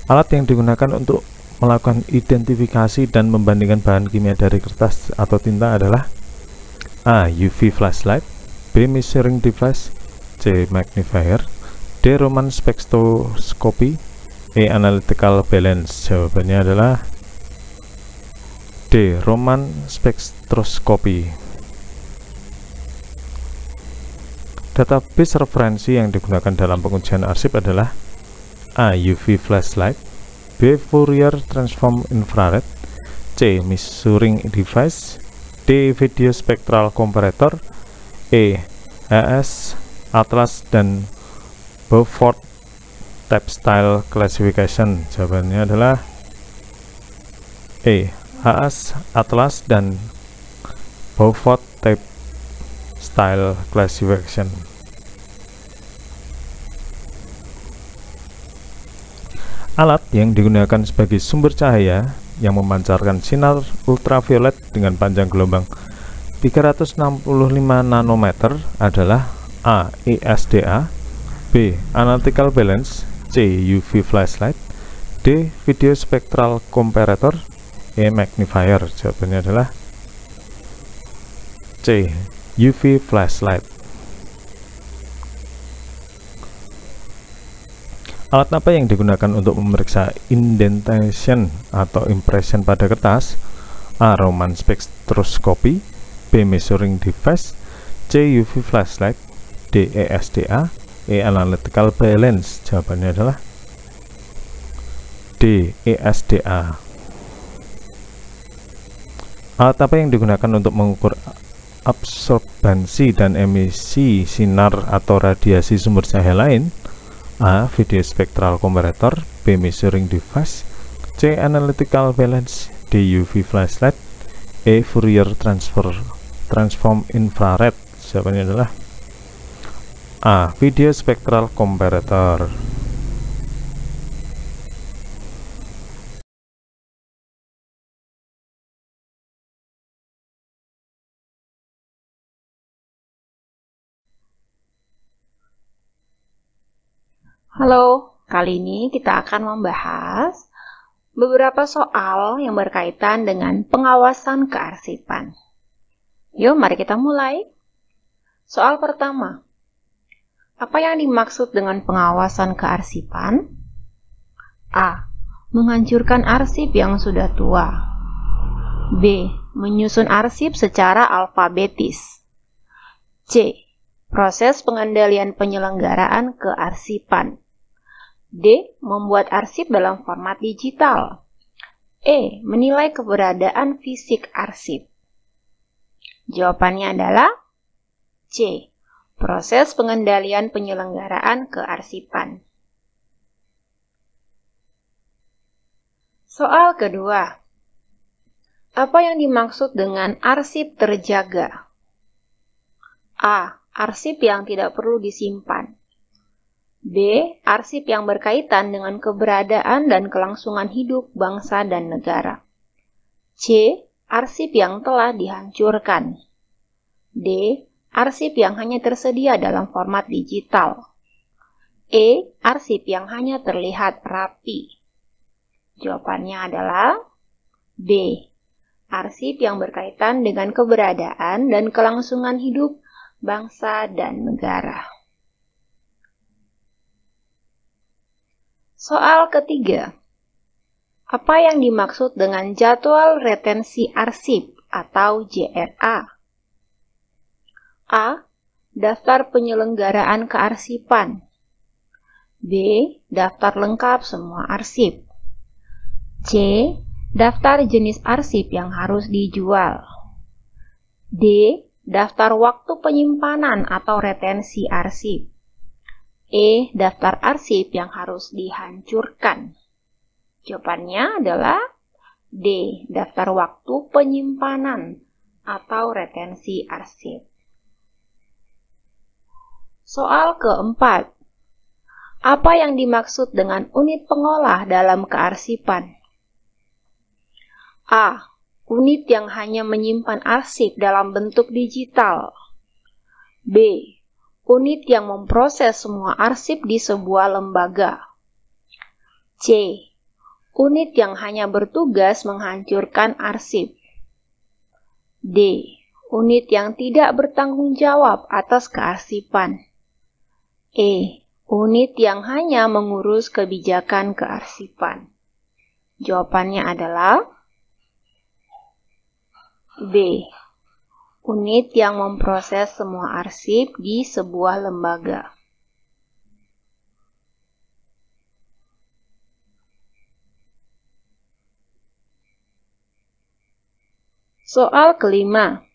Alat yang digunakan untuk melakukan identifikasi dan membandingkan bahan kimia dari kertas atau tinta adalah A. UV flashlight. B. Measuring device. C. Magnifier. D. Raman spektroskopi. E. Analytical balance. Jawabannya adalah D. Raman spektroskopi. Database referensi yang digunakan dalam pengujian arsip adalah A. UV flashlight. B. Fourier transform infrared. C. Measuring device. D. Video spectral comparator. E. HS, Atlas, dan Beaufort Type Style Classification. Jawabannya adalah E. HS, Atlas, dan Beaufort Type Style Classification. Alat yang digunakan sebagai sumber cahaya yang memancarkan sinar ultraviolet dengan panjang gelombang 365 nanometer adalah A. ESDA. B. Analytical balance. C. UV flashlight. D. Video spectral comparator. E. Magnifier. Jawabannya adalah C. UV flashlight. Alat apa yang digunakan untuk memeriksa indentation atau impression pada kertas? A. Raman spektroskopi. B. Measuring device. C. UV flashlight. D. ESDA. E. Analytical balance. Jawabannya adalah D. ESDA. Alat apa yang digunakan untuk mengukur absorbansi dan emisi sinar atau radiasi sumber cahaya lain? A. Video spectral comparator. B. Measuring device. C. Analytical balance. D. UV flashlight. E. Fourier transform infrared. Jawabannya adalah A. Video spectral comparator. Halo, kali ini kita akan membahas beberapa soal yang berkaitan dengan pengawasan kearsipan. Yuk, mari kita mulai. Soal pertama, apa yang dimaksud dengan pengawasan kearsipan? A. Menghancurkan arsip yang sudah tua. B. Menyusun arsip secara alfabetis. C. Proses pengendalian penyelenggaraan kearsipan. D. Membuat arsip dalam format digital. E. Menilai keberadaan fisik arsip. Jawabannya adalah C. Proses pengendalian penyelenggaraan kearsipan. Soal kedua. Apa yang dimaksud dengan arsip terjaga? A. Arsip yang tidak perlu disimpan. B. Arsip yang berkaitan dengan keberadaan dan kelangsungan hidup bangsa dan negara. C. Arsip yang telah dihancurkan. D. Arsip yang hanya tersedia dalam format digital. E. Arsip yang hanya terlihat rapi. Jawabannya adalah B. Arsip yang berkaitan dengan keberadaan dan kelangsungan hidup bangsa dan negara. Soal ketiga. Apa yang dimaksud dengan jadwal retensi arsip atau JRA? A. Daftar penyelenggaraan kearsipan. B. Daftar lengkap semua arsip. C. Daftar jenis arsip yang harus dijual. D. Daftar waktu penyimpanan atau retensi arsip. E. Daftar arsip yang harus dihancurkan. Jawabannya adalah D. Daftar waktu penyimpanan atau retensi arsip. Soal keempat. Apa yang dimaksud dengan unit pengolah dalam kearsipan? A. Unit yang hanya menyimpan arsip dalam bentuk digital. B. Unit yang memproses semua arsip di sebuah lembaga. C. Unit yang hanya bertugas menghancurkan arsip. D. Unit yang tidak bertanggung jawab atas kearsipan. E. Unit yang hanya mengurus kebijakan kearsipan. Jawabannya adalah B. Unit yang memproses semua arsip di sebuah lembaga. Soal kelima.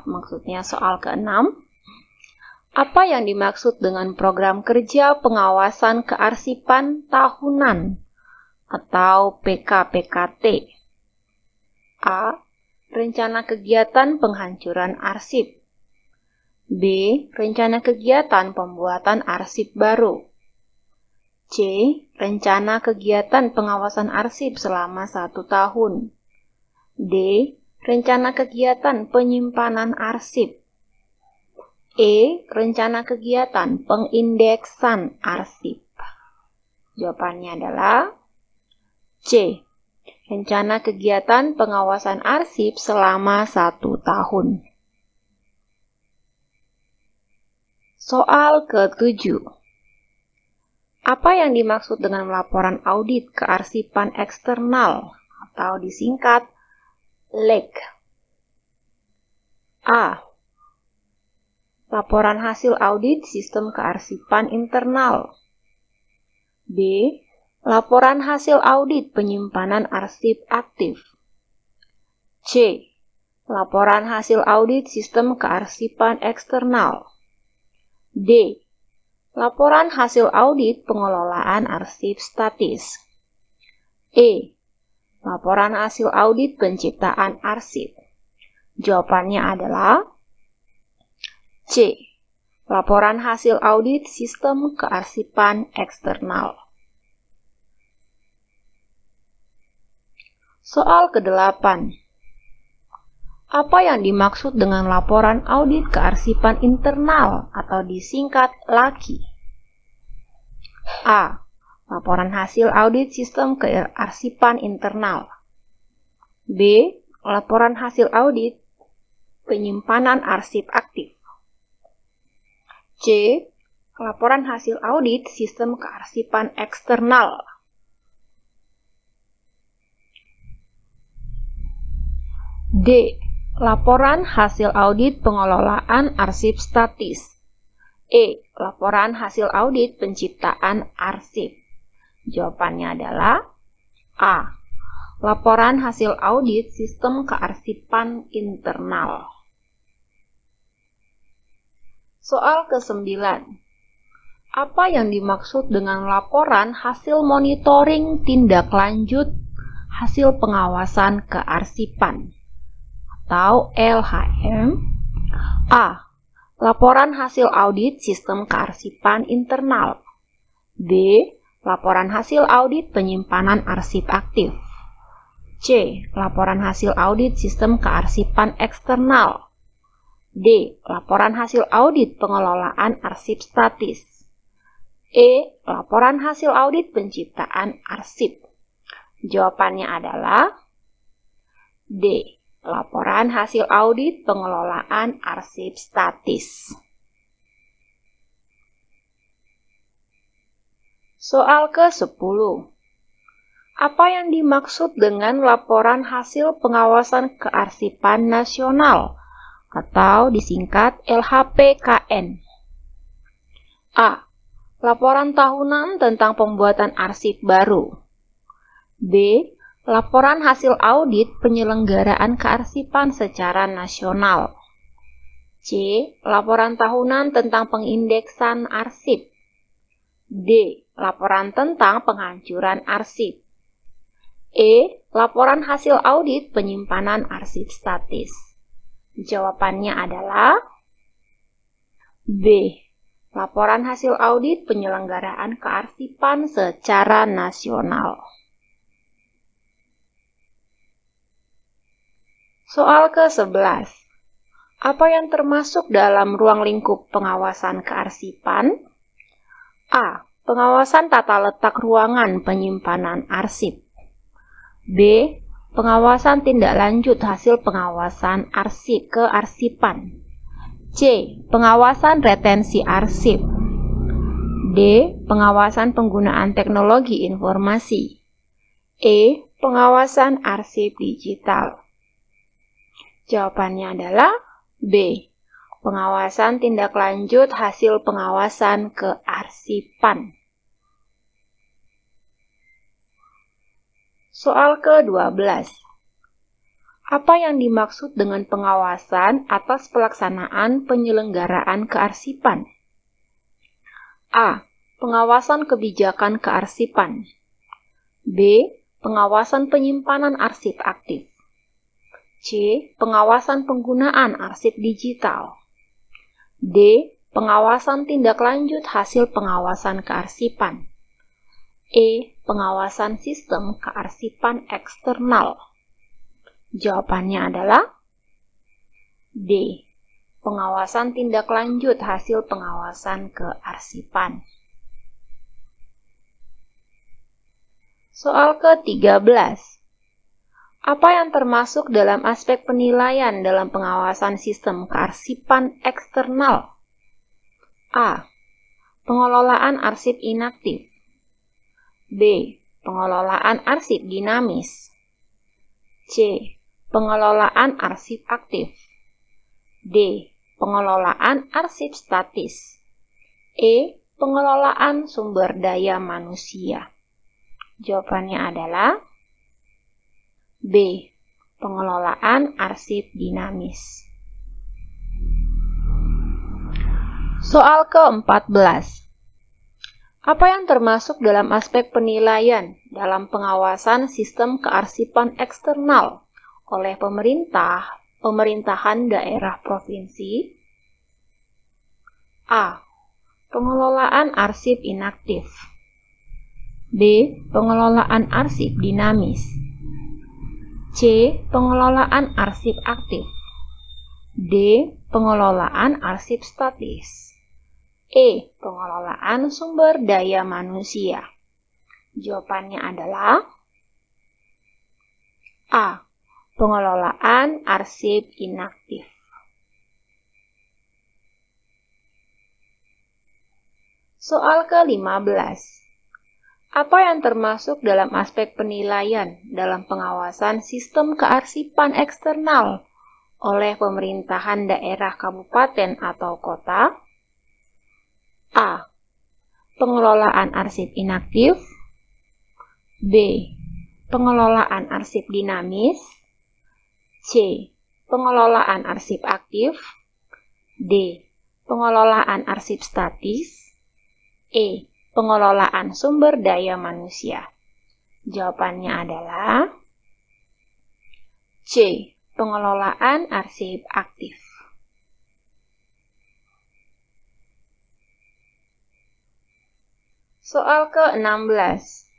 Maksudnya soal keenam. Apa yang dimaksud dengan program kerja pengawasan kearsipan tahunan atau PKPKT? A. Rencana kegiatan penghancuran arsip. B. Rencana kegiatan pembuatan arsip baru. C. Rencana kegiatan pengawasan arsip selama 1 tahun. D. Rencana kegiatan penyimpanan arsip. E. Rencana kegiatan pengindeksan arsip. Jawabannya adalah C. Rencana kegiatan pengawasan arsip selama 1 tahun. Soal ke-7. Apa yang dimaksud dengan laporan audit kearsipan eksternal atau disingkat LEK? A. Laporan hasil audit sistem kearsipan internal. B. Laporan hasil audit penyimpanan arsip aktif. C. Laporan hasil audit sistem kearsipan eksternal. D. Laporan hasil audit pengelolaan arsip statis. E. Laporan hasil audit penciptaan arsip. Jawabannya adalah C. Laporan hasil audit sistem kearsipan eksternal. Soal ke-8. Apa yang dimaksud dengan laporan audit kearsipan internal atau disingkat LAKI? A. Laporan hasil audit sistem kearsipan internal. B. Laporan hasil audit penyimpanan arsip aktif. C. Laporan hasil audit sistem kearsipan eksternal. D. Laporan hasil audit pengelolaan arsip statis. E. Laporan hasil audit penciptaan arsip. Jawabannya adalah A. Laporan hasil audit sistem kearsipan internal. Soal ke-9. Apa yang dimaksud dengan laporan hasil monitoring tindak lanjut hasil pengawasan kearsipan atau LHM? A. Laporan hasil audit sistem kearsipan internal. B. Laporan hasil audit penyimpanan arsip aktif. C. Laporan hasil audit sistem kearsipan eksternal. D. Laporan hasil audit pengelolaan arsip statis. E. Laporan hasil audit penciptaan arsip. Jawabannya adalah D. Laporan hasil audit pengelolaan arsip statis. Soal ke-10. Apa yang dimaksud dengan laporan hasil pengawasan kearsipan nasional atau disingkat LHPKN? A. Laporan tahunan tentang pembuatan arsip baru. B. Laporan hasil audit penyelenggaraan kearsipan secara nasional. C. Laporan tahunan tentang pengindeksan arsip. D. Laporan tentang penghancuran arsip. E. Laporan hasil audit penyimpanan arsip statis. Jawabannya adalah B. Laporan hasil audit penyelenggaraan kearsipan secara nasional. Soal ke-11. Apa yang termasuk dalam ruang lingkup pengawasan kearsipan? A. Pengawasan tata letak ruangan penyimpanan arsip. B. Pengawasan tindak lanjut hasil pengawasan arsip kearsipan. C. Pengawasan retensi arsip. D. Pengawasan penggunaan teknologi informasi. E. Pengawasan arsip digital. Jawabannya adalah B. Pengawasan tindak lanjut hasil pengawasan kearsipan. Soal ke-12. Apa yang dimaksud dengan pengawasan atas pelaksanaan penyelenggaraan kearsipan? A. Pengawasan kebijakan kearsipan. B. Pengawasan penyimpanan arsip aktif. C. Pengawasan penggunaan arsip digital. D. Pengawasan tindak lanjut hasil pengawasan kearsipan. E. Pengawasan sistem kearsipan eksternal. Jawabannya adalah D. Pengawasan tindak lanjut hasil pengawasan kearsipan. Soal ke-13. Apa yang termasuk dalam aspek penilaian dalam pengawasan sistem kearsipan eksternal? A. Pengelolaan arsip inaktif. B. Pengelolaan arsip dinamis. C. Pengelolaan arsip aktif. D. Pengelolaan arsip statis. E. Pengelolaan sumber daya manusia. Jawabannya adalah B. Pengelolaan arsip dinamis. Soal ke-14. Apa yang termasuk dalam aspek penilaian dalam pengawasan sistem kearsipan eksternal oleh pemerintahan daerah provinsi? A. Pengelolaan arsip inaktif. B. Pengelolaan arsip dinamis. C. Pengelolaan arsip aktif. D. Pengelolaan arsip statis. E. Pengelolaan sumber daya manusia. Jawabannya adalah A. Pengelolaan arsip inaktif. Soal ke-15. Apa yang termasuk dalam aspek penilaian dalam pengawasan sistem kearsipan eksternal oleh pemerintahan daerah kabupaten atau kota? A. Pengelolaan arsip inaktif. B. Pengelolaan arsip dinamis. C. Pengelolaan arsip aktif. D. Pengelolaan arsip statis. E. Pengelolaan sumber daya manusia. Jawabannya adalah C. Pengelolaan arsip aktif. Soal ke-16.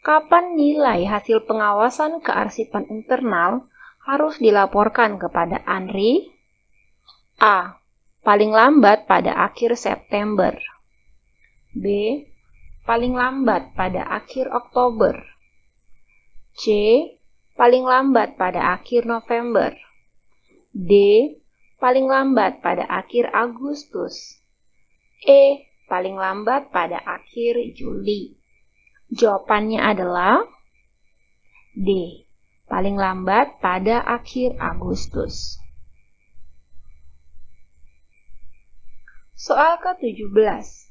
Kapan nilai hasil pengawasan kearsipan internal harus dilaporkan kepada ANRI? A. Paling lambat pada akhir September. B. Paling lambat pada akhir Oktober. C. Paling lambat pada akhir November. D. Paling lambat pada akhir Agustus. E. Paling lambat pada akhir Juli. Jawabannya adalah D. Paling lambat pada akhir Agustus. Soal ke-17.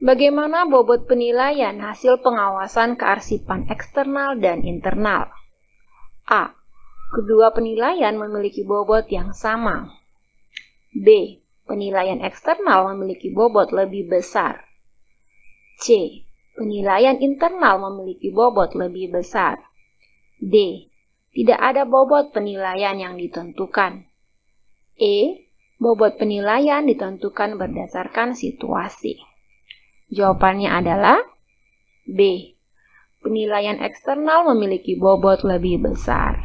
Bagaimana bobot penilaian hasil pengawasan kearsipan eksternal dan internal? A. Kedua penilaian memiliki bobot yang sama. B. Penilaian eksternal memiliki bobot lebih besar. C. Penilaian internal memiliki bobot lebih besar. D. Tidak ada bobot penilaian yang ditentukan. E. Bobot penilaian ditentukan berdasarkan situasi. Jawabannya adalah B. Penilaian eksternal memiliki bobot lebih besar.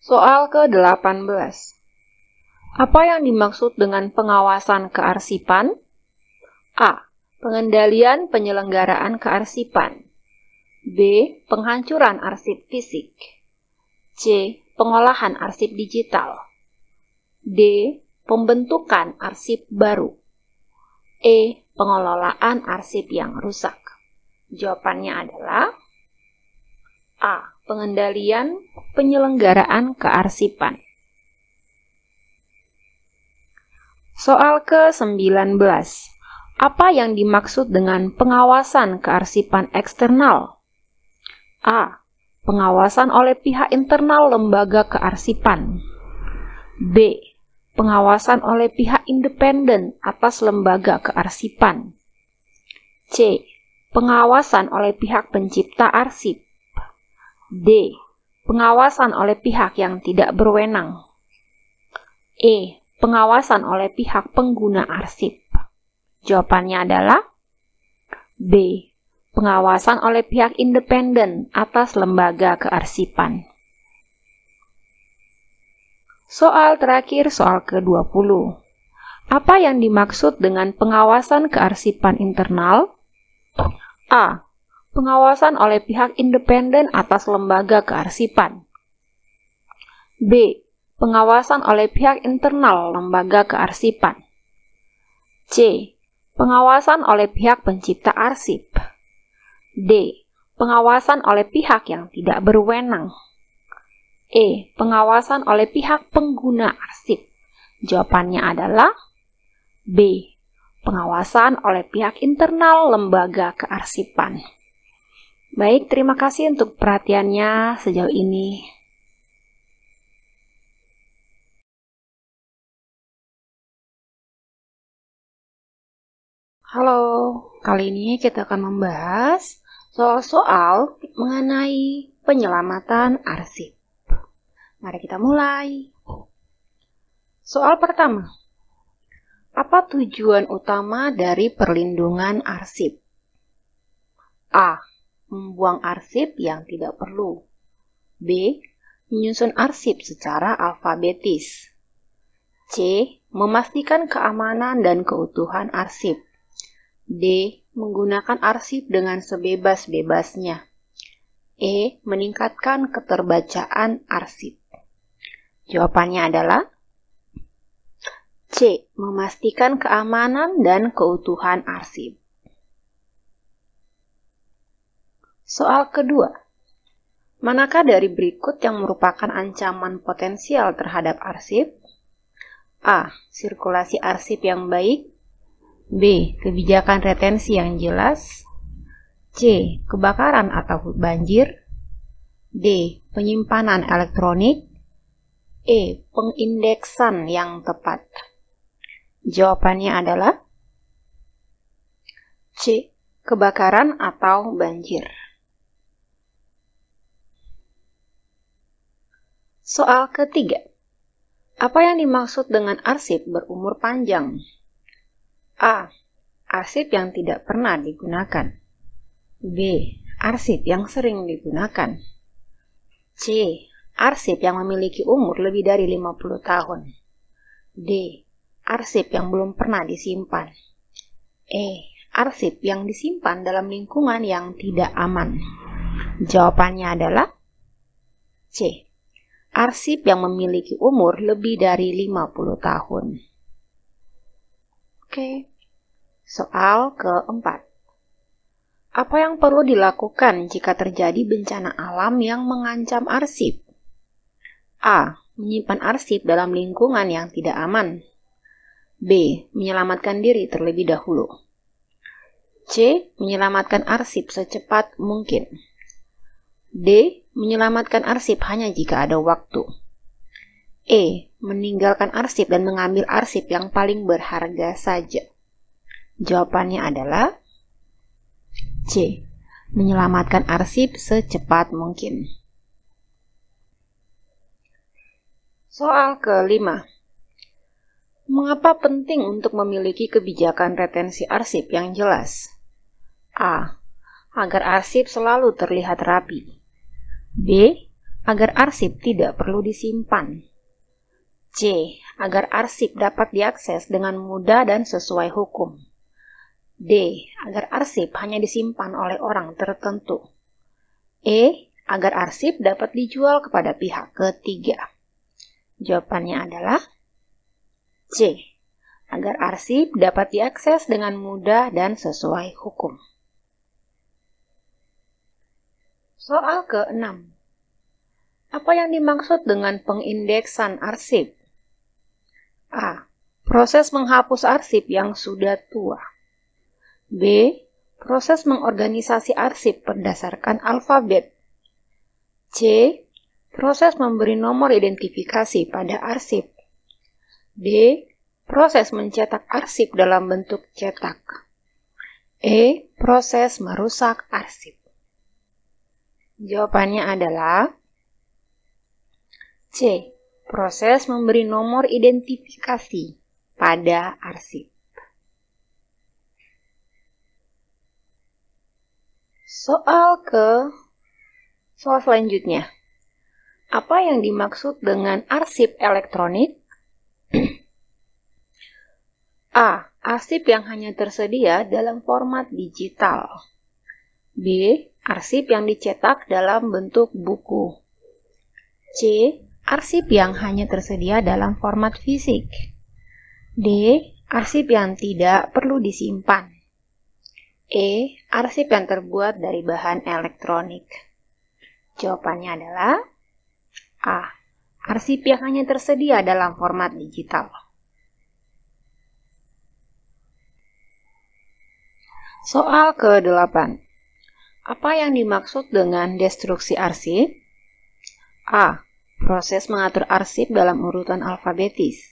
Soal ke-18. Apa yang dimaksud dengan pengawasan kearsipan? A. Pengendalian penyelenggaraan kearsipan. B. Penghancuran arsip fisik. C. Pengolahan arsip digital. D. Pembentukan arsip baru. E. Pengelolaan arsip yang rusak. Jawabannya adalah A. Pengendalian penyelenggaraan kearsipan. Soal ke-19. Apa yang dimaksud dengan pengawasan kearsipan eksternal? A. Pengawasan oleh pihak internal lembaga kearsipan. B. Pengawasan oleh pihak independen atas lembaga kearsipan. C. Pengawasan oleh pihak pencipta arsip. D. Pengawasan oleh pihak yang tidak berwenang. E. Pengawasan oleh pihak pengguna arsip. Jawabannya adalah B. Pengawasan oleh pihak independen atas lembaga kearsipan. Soal terakhir, soal ke-20. Apa yang dimaksud dengan pengawasan kearsipan internal? A. Pengawasan oleh pihak independen atas lembaga kearsipan. B. Pengawasan oleh pihak internal lembaga kearsipan. C. Pengawasan oleh pihak pencipta arsip. D. Pengawasan oleh pihak yang tidak berwenang. E. Pengawasan oleh pihak pengguna arsip. Jawabannya adalah B. Pengawasan oleh pihak internal lembaga kearsipan. Baik, terima kasih untuk perhatiannya sejauh ini. Halo, kali ini kita akan membahas soal-soal mengenai penyelamatan arsip. Mari kita mulai. Soal pertama, apa tujuan utama dari perlindungan arsip? A. Membuang arsip yang tidak perlu. B. Menyusun arsip secara alfabetis. C. Memastikan keamanan dan keutuhan arsip. D. Menggunakan arsip dengan sebebas-bebasnya. E. Meningkatkan keterbacaan arsip. Jawabannya adalah C. Memastikan keamanan dan keutuhan arsip. Soal kedua. Manakah dari berikut yang merupakan ancaman potensial terhadap arsip? A. Sirkulasi arsip yang baik. B. Kebijakan retensi yang jelas. C. Kebakaran atau banjir. D. Penyimpanan elektronik. E. Pengindeksan yang tepat. Jawabannya adalah C. Kebakaran atau banjir. Soal ketiga. Apa yang dimaksud dengan arsip berumur panjang? A. Arsip yang tidak pernah digunakan. B. Arsip yang sering digunakan. C. Arsip yang memiliki umur lebih dari 50 tahun. D. Arsip yang belum pernah disimpan. E. Arsip yang disimpan dalam lingkungan yang tidak aman. Jawabannya adalah C. Arsip yang memiliki umur lebih dari 50 tahun. Oke. Soal keempat. Apa yang perlu dilakukan jika terjadi bencana alam yang mengancam arsip? A. Menyimpan arsip dalam lingkungan yang tidak aman. B. Menyelamatkan diri terlebih dahulu. C. Menyelamatkan arsip secepat mungkin. D. Menyelamatkan arsip hanya jika ada waktu. E. Meninggalkan arsip dan mengambil arsip yang paling berharga saja. Jawabannya adalah C. Menyelamatkan arsip secepat mungkin. Soal kelima. Mengapa penting untuk memiliki kebijakan retensi arsip yang jelas? A. Agar arsip selalu terlihat rapi. B. Agar arsip tidak perlu disimpan. C. Agar arsip dapat diakses dengan mudah dan sesuai hukum. D. Agar arsip hanya disimpan oleh orang tertentu. E. Agar arsip dapat dijual kepada pihak ketiga. Jawabannya adalah C. Agar arsip dapat diakses dengan mudah dan sesuai hukum. Soal ke-6. Apa yang dimaksud dengan pengindeksan arsip? A. Proses menghapus arsip yang sudah tua. B. Proses mengorganisasi arsip berdasarkan alfabet. C. Proses memberi nomor identifikasi pada arsip. D. Proses mencetak arsip dalam bentuk cetak. E. Proses merusak arsip. Jawabannya adalah C. Proses memberi nomor identifikasi pada arsip. Soal selanjutnya. Apa yang dimaksud dengan arsip elektronik? A. Arsip yang hanya tersedia dalam format digital. B. Arsip yang dicetak dalam bentuk buku. C. Arsip yang hanya tersedia dalam format fisik. D. Arsip yang tidak perlu disimpan. E. Arsip yang terbuat dari bahan elektronik. Jawabannya adalah A. Arsip yang hanya tersedia dalam format digital. Soal ke-8. Apa yang dimaksud dengan destruksi arsip? A. Proses mengatur arsip dalam urutan alfabetis.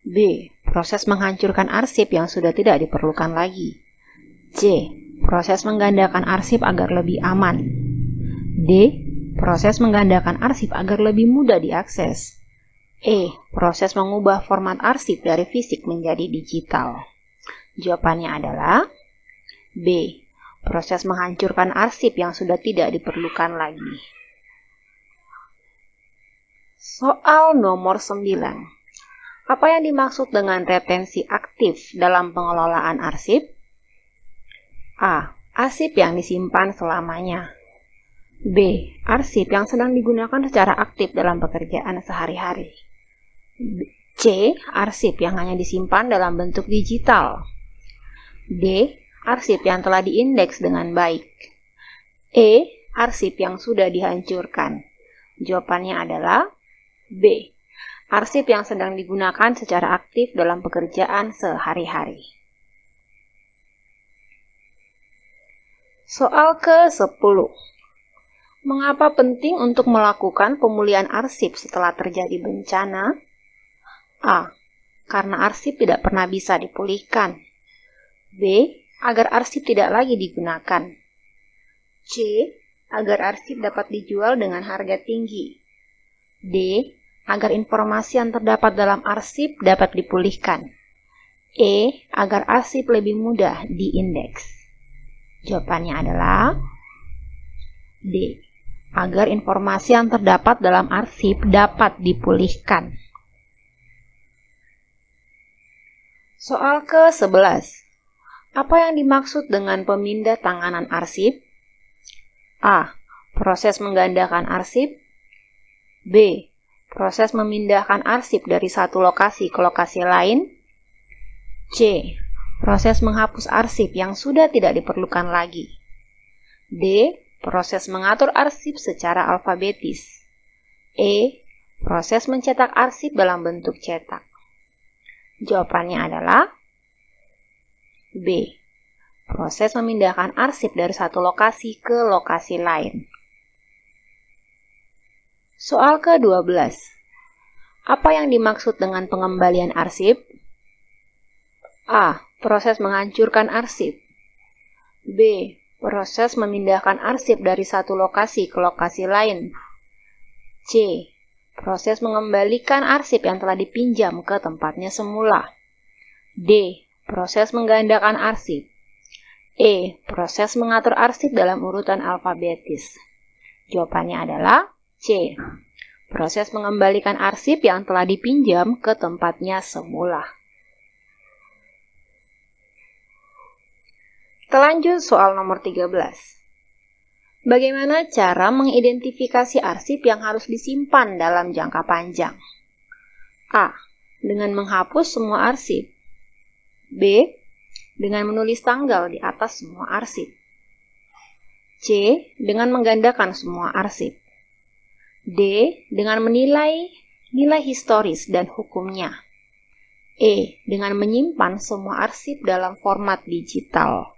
B. Proses menghancurkan arsip yang sudah tidak diperlukan lagi. C. Proses menggandakan arsip agar lebih aman. D. Proses menggandakan arsip agar lebih mudah diakses. E. Proses mengubah format arsip dari fisik menjadi digital. Jawabannya adalah B. Proses menghancurkan arsip yang sudah tidak diperlukan lagi. Soal nomor 9. Apa yang dimaksud dengan retensi aktif dalam pengelolaan arsip? A. Arsip yang disimpan selamanya. B. Arsip yang sedang digunakan secara aktif dalam pekerjaan sehari-hari. C. Arsip yang hanya disimpan dalam bentuk digital. D. Arsip yang telah diindeks dengan baik. E. Arsip yang sudah dihancurkan. Jawabannya adalah B. Arsip yang sedang digunakan secara aktif dalam pekerjaan sehari-hari. Soal ke-10. Mengapa penting untuk melakukan pemulihan arsip setelah terjadi bencana? A. Karena arsip tidak pernah bisa dipulihkan. B. Agar arsip tidak lagi digunakan. C. Agar arsip dapat dijual dengan harga tinggi. D. Agar informasi yang terdapat dalam arsip dapat dipulihkan. E. Agar arsip lebih mudah diindeks. Jawabannya adalah D. Agar informasi yang terdapat dalam arsip dapat dipulihkan. Soal ke-11. Apa yang dimaksud dengan pemindah tanganan arsip? A. Proses menggandakan arsip. B. Proses memindahkan arsip dari satu lokasi ke lokasi lain. C. Proses menghapus arsip yang sudah tidak diperlukan lagi. D. Proses mengatur arsip secara alfabetis. E. Proses mencetak arsip dalam bentuk cetak. Jawabannya adalah B. Proses memindahkan arsip dari satu lokasi ke lokasi lain. Soal ke-12. Apa yang dimaksud dengan pengembalian arsip? A. Proses menghancurkan arsip. B. Proses memindahkan arsip dari satu lokasi ke lokasi lain. C. Proses mengembalikan arsip yang telah dipinjam ke tempatnya semula. D. Proses menggandakan arsip. E. Proses mengatur arsip dalam urutan alfabetis. Jawabannya adalah C. Proses mengembalikan arsip yang telah dipinjam ke tempatnya semula. Kita lanjut soal nomor 13. Bagaimana cara mengidentifikasi arsip yang harus disimpan dalam jangka panjang? A. Dengan menghapus semua arsip. B. Dengan menulis tanggal di atas semua arsip. C. Dengan menggandakan semua arsip. D. Dengan menilai nilai historis dan hukumnya. E. Dengan menyimpan semua arsip dalam format digital.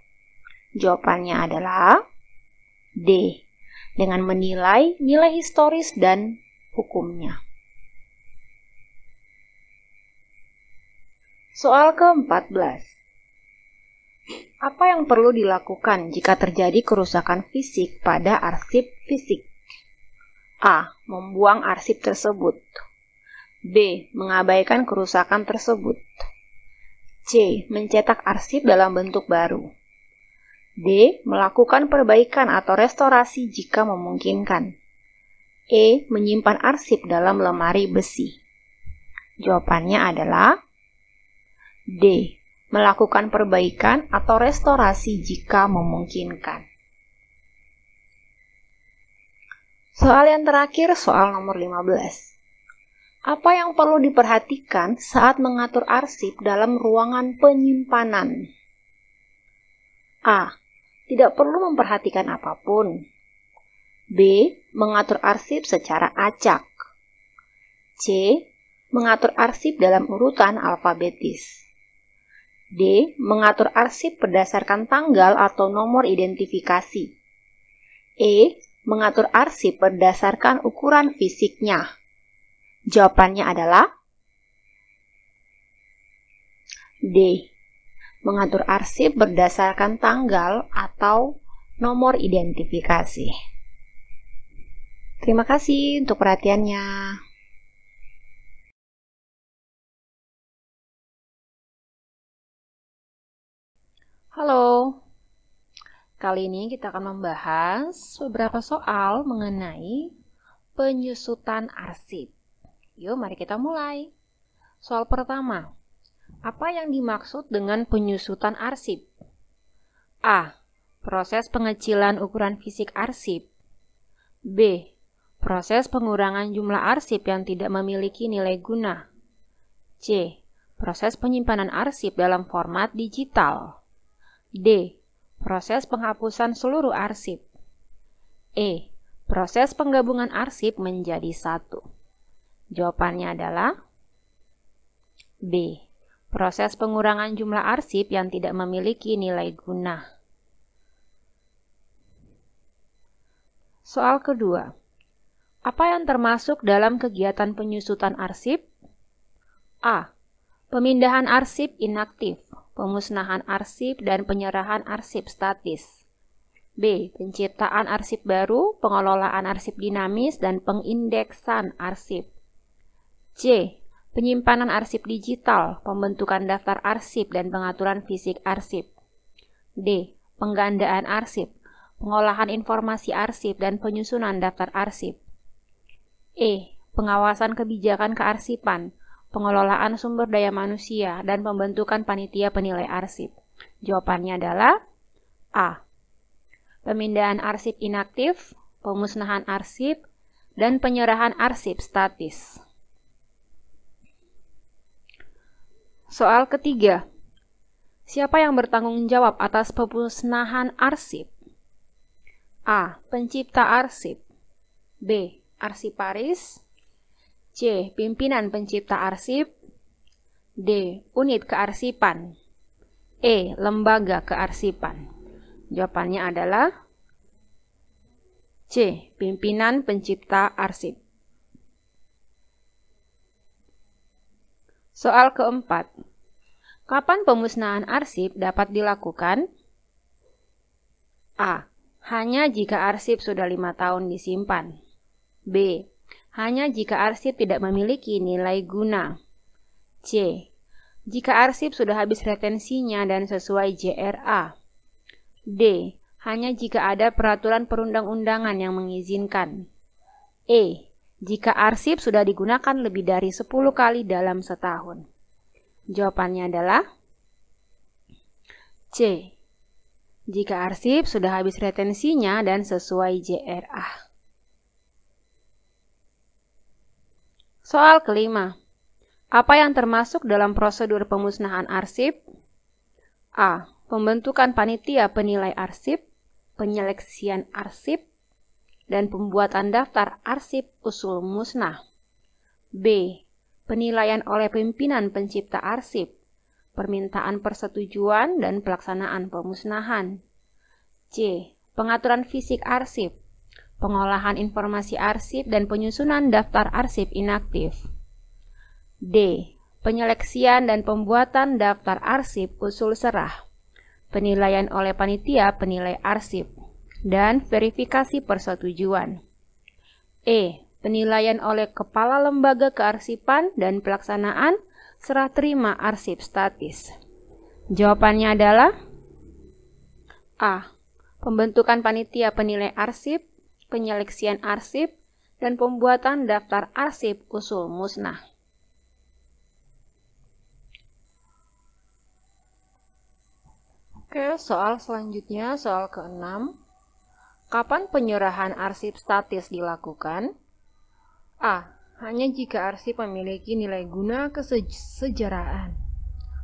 Jawabannya adalah D. Dengan menilai nilai historis dan hukumnya. Soal ke-14. Apa yang perlu dilakukan jika terjadi kerusakan fisik pada arsip fisik? A. Membuang arsip tersebut. B. Mengabaikan kerusakan tersebut. C. Mencetak arsip dalam bentuk baru. D. Melakukan perbaikan atau restorasi jika memungkinkan. E. Menyimpan arsip dalam lemari besi. Jawabannya adalah D. Melakukan perbaikan atau restorasi jika memungkinkan. Soal yang terakhir, soal nomor 15. Apa yang perlu diperhatikan saat mengatur arsip dalam ruangan penyimpanan? A. Tidak perlu memperhatikan apapun. B. Mengatur arsip secara acak. C. Mengatur arsip dalam urutan alfabetis. D. Mengatur arsip berdasarkan tanggal atau nomor identifikasi. E. Mengatur arsip berdasarkan ukuran fisiknya. Jawabannya adalah D. Mengatur arsip berdasarkan tanggal atau nomor identifikasi. Terima kasih untuk perhatiannya. Halo. Kali ini kita akan membahas beberapa soal mengenai penyusutan arsip. Yuk, mari kita mulai. Soal pertama, apa yang dimaksud dengan penyusutan arsip? A. Proses pengecilan ukuran fisik arsip. B. Proses pengurangan jumlah arsip yang tidak memiliki nilai guna. C. Proses penyimpanan arsip dalam format digital. D. Proses penghapusan seluruh arsip. E. Proses penggabungan arsip menjadi satu. Jawabannya adalah B. Proses pengurangan jumlah arsip yang tidak memiliki nilai guna. Soal kedua. Apa yang termasuk dalam kegiatan penyusutan arsip? A. Pemindahan arsip inaktif, pemusnahan arsip, dan penyerahan arsip statis. B. Penciptaan arsip baru, pengelolaan arsip dinamis, dan pengindeksan arsip. C. Penyimpanan arsip digital, pembentukan daftar arsip, dan pengaturan fisik arsip. D. Penggandaan arsip, pengolahan informasi arsip, dan penyusunan daftar arsip. E. Pengawasan kebijakan kearsipan, pengelolaan sumber daya manusia, dan pembentukan panitia penilai arsip. Jawabannya adalah A. Pemindahan arsip inaktif, pemusnahan arsip, dan penyerahan arsip statis. Soal ketiga. Siapa yang bertanggung jawab atas pemusnahan arsip? A. Pencipta arsip. B. Arsiparis. C. Pimpinan pencipta arsip. D. Unit kearsipan. E. Lembaga kearsipan. Jawabannya adalah C. Pimpinan pencipta arsip. Soal keempat. Kapan pemusnahan arsip dapat dilakukan? A. Hanya jika arsip sudah 5 tahun disimpan. B. Hanya jika arsip tidak memiliki nilai guna. C. Jika arsip sudah habis retensinya dan sesuai JRA. D. Hanya jika ada peraturan perundang-undangan yang mengizinkan. E. Jika arsip sudah digunakan lebih dari 10 kali dalam setahun. Jawabannya adalah C. Jika arsip sudah habis retensinya dan sesuai JRA. Soal kelima. Apa yang termasuk dalam prosedur pemusnahan arsip? A. Pembentukan panitia penilai arsip, penyeleksian arsip, dan pembuatan daftar arsip usul musnah. B. Penilaian oleh pimpinan pencipta arsip, permintaan persetujuan dan pelaksanaan pemusnahan. C. Pengaturan fisik arsip, pengolahan informasi arsip, dan penyusunan daftar arsip inaktif. D. Penyeleksian dan pembuatan daftar arsip usul serah, penilaian oleh panitia penilai arsip, dan verifikasi persetujuan. E. Penilaian oleh kepala lembaga kearsipan dan pelaksanaan serah terima arsip statis. Jawabannya adalah A. Pembentukan panitia penilai arsip, penyeleksian arsip, dan pembuatan daftar arsip usul musnah. Oke, soal selanjutnya, soal ke-6. Kapan penyerahan arsip statis dilakukan? A. Hanya jika arsip memiliki nilai guna kesejarahan.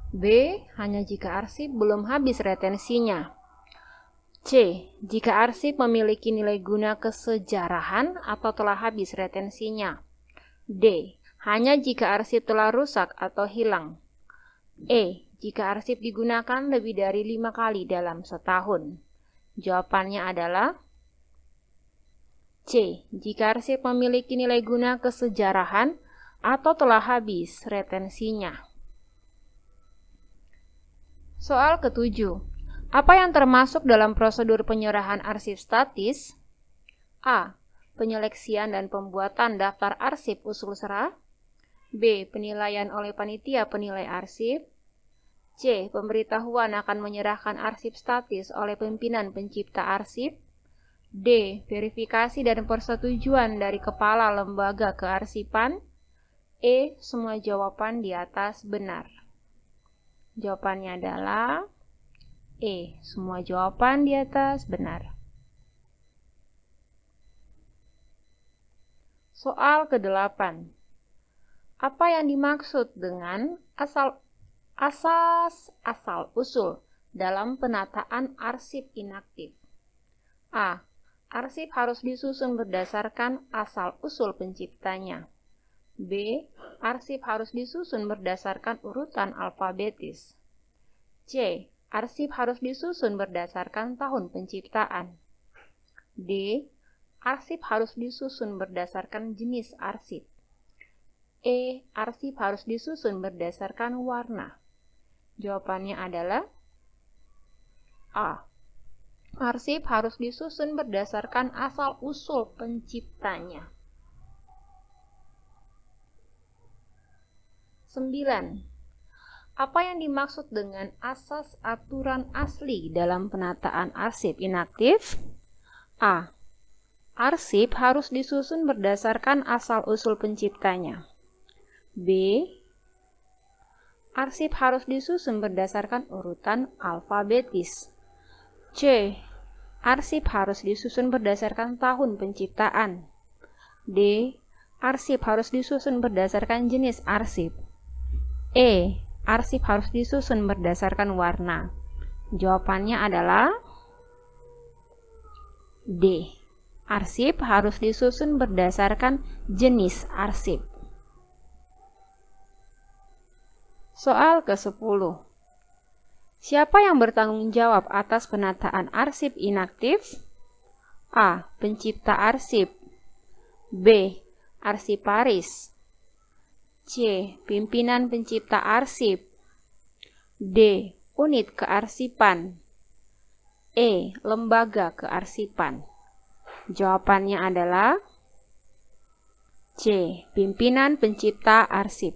B. Hanya jika arsip belum habis retensinya. C. Jika arsip memiliki nilai guna kesejarahan atau telah habis retensinya. D. Hanya jika arsip telah rusak atau hilang. E. Jika arsip digunakan lebih dari 5 kali dalam setahun. Jawabannya adalah C. Jika arsip memiliki nilai guna kesejarahan atau telah habis retensinya. Soal ke-7. Apa yang termasuk dalam prosedur penyerahan arsip statis? A. Penyeleksian dan pembuatan daftar arsip usul serah. B. Penilaian oleh panitia penilai arsip. C. Pemberitahuan akan menyerahkan arsip statis oleh pimpinan pencipta arsip. D. Verifikasi dan persetujuan dari kepala lembaga kearsipan. E. Semua jawaban di atas benar. Jawabannya adalah E. Semua jawaban di atas benar. Soal ke-8. Apa yang dimaksud dengan asal-usul dalam penataan arsip inaktif? A. Arsip harus disusun berdasarkan asal-usul penciptanya. B. Arsip harus disusun berdasarkan urutan alfabetis. C. Arsip harus disusun berdasarkan tahun penciptaan. D. Arsip harus disusun berdasarkan jenis arsip. E. Arsip harus disusun berdasarkan warna. Jawabannya adalah A. Arsip harus disusun berdasarkan asal-usul penciptanya. 9. Apa yang dimaksud dengan asas aturan asli dalam penataan arsip inaktif? A. Arsip harus disusun berdasarkan asal-usul penciptanya. B. Arsip harus disusun berdasarkan urutan alfabetis. C. Arsip harus disusun berdasarkan tahun penciptaan. D. Arsip harus disusun berdasarkan jenis arsip. E. Arsip harus disusun berdasarkan warna. Jawabannya adalah D. Arsip harus disusun berdasarkan jenis arsip. Soal ke-10. Siapa yang bertanggung jawab atas penataan arsip inaktif? A. Pencipta arsip. B. Arsiparis. C. Pimpinan pencipta arsip. D. Unit kearsipan. E. Lembaga kearsipan. Jawabannya adalah C. Pimpinan pencipta arsip.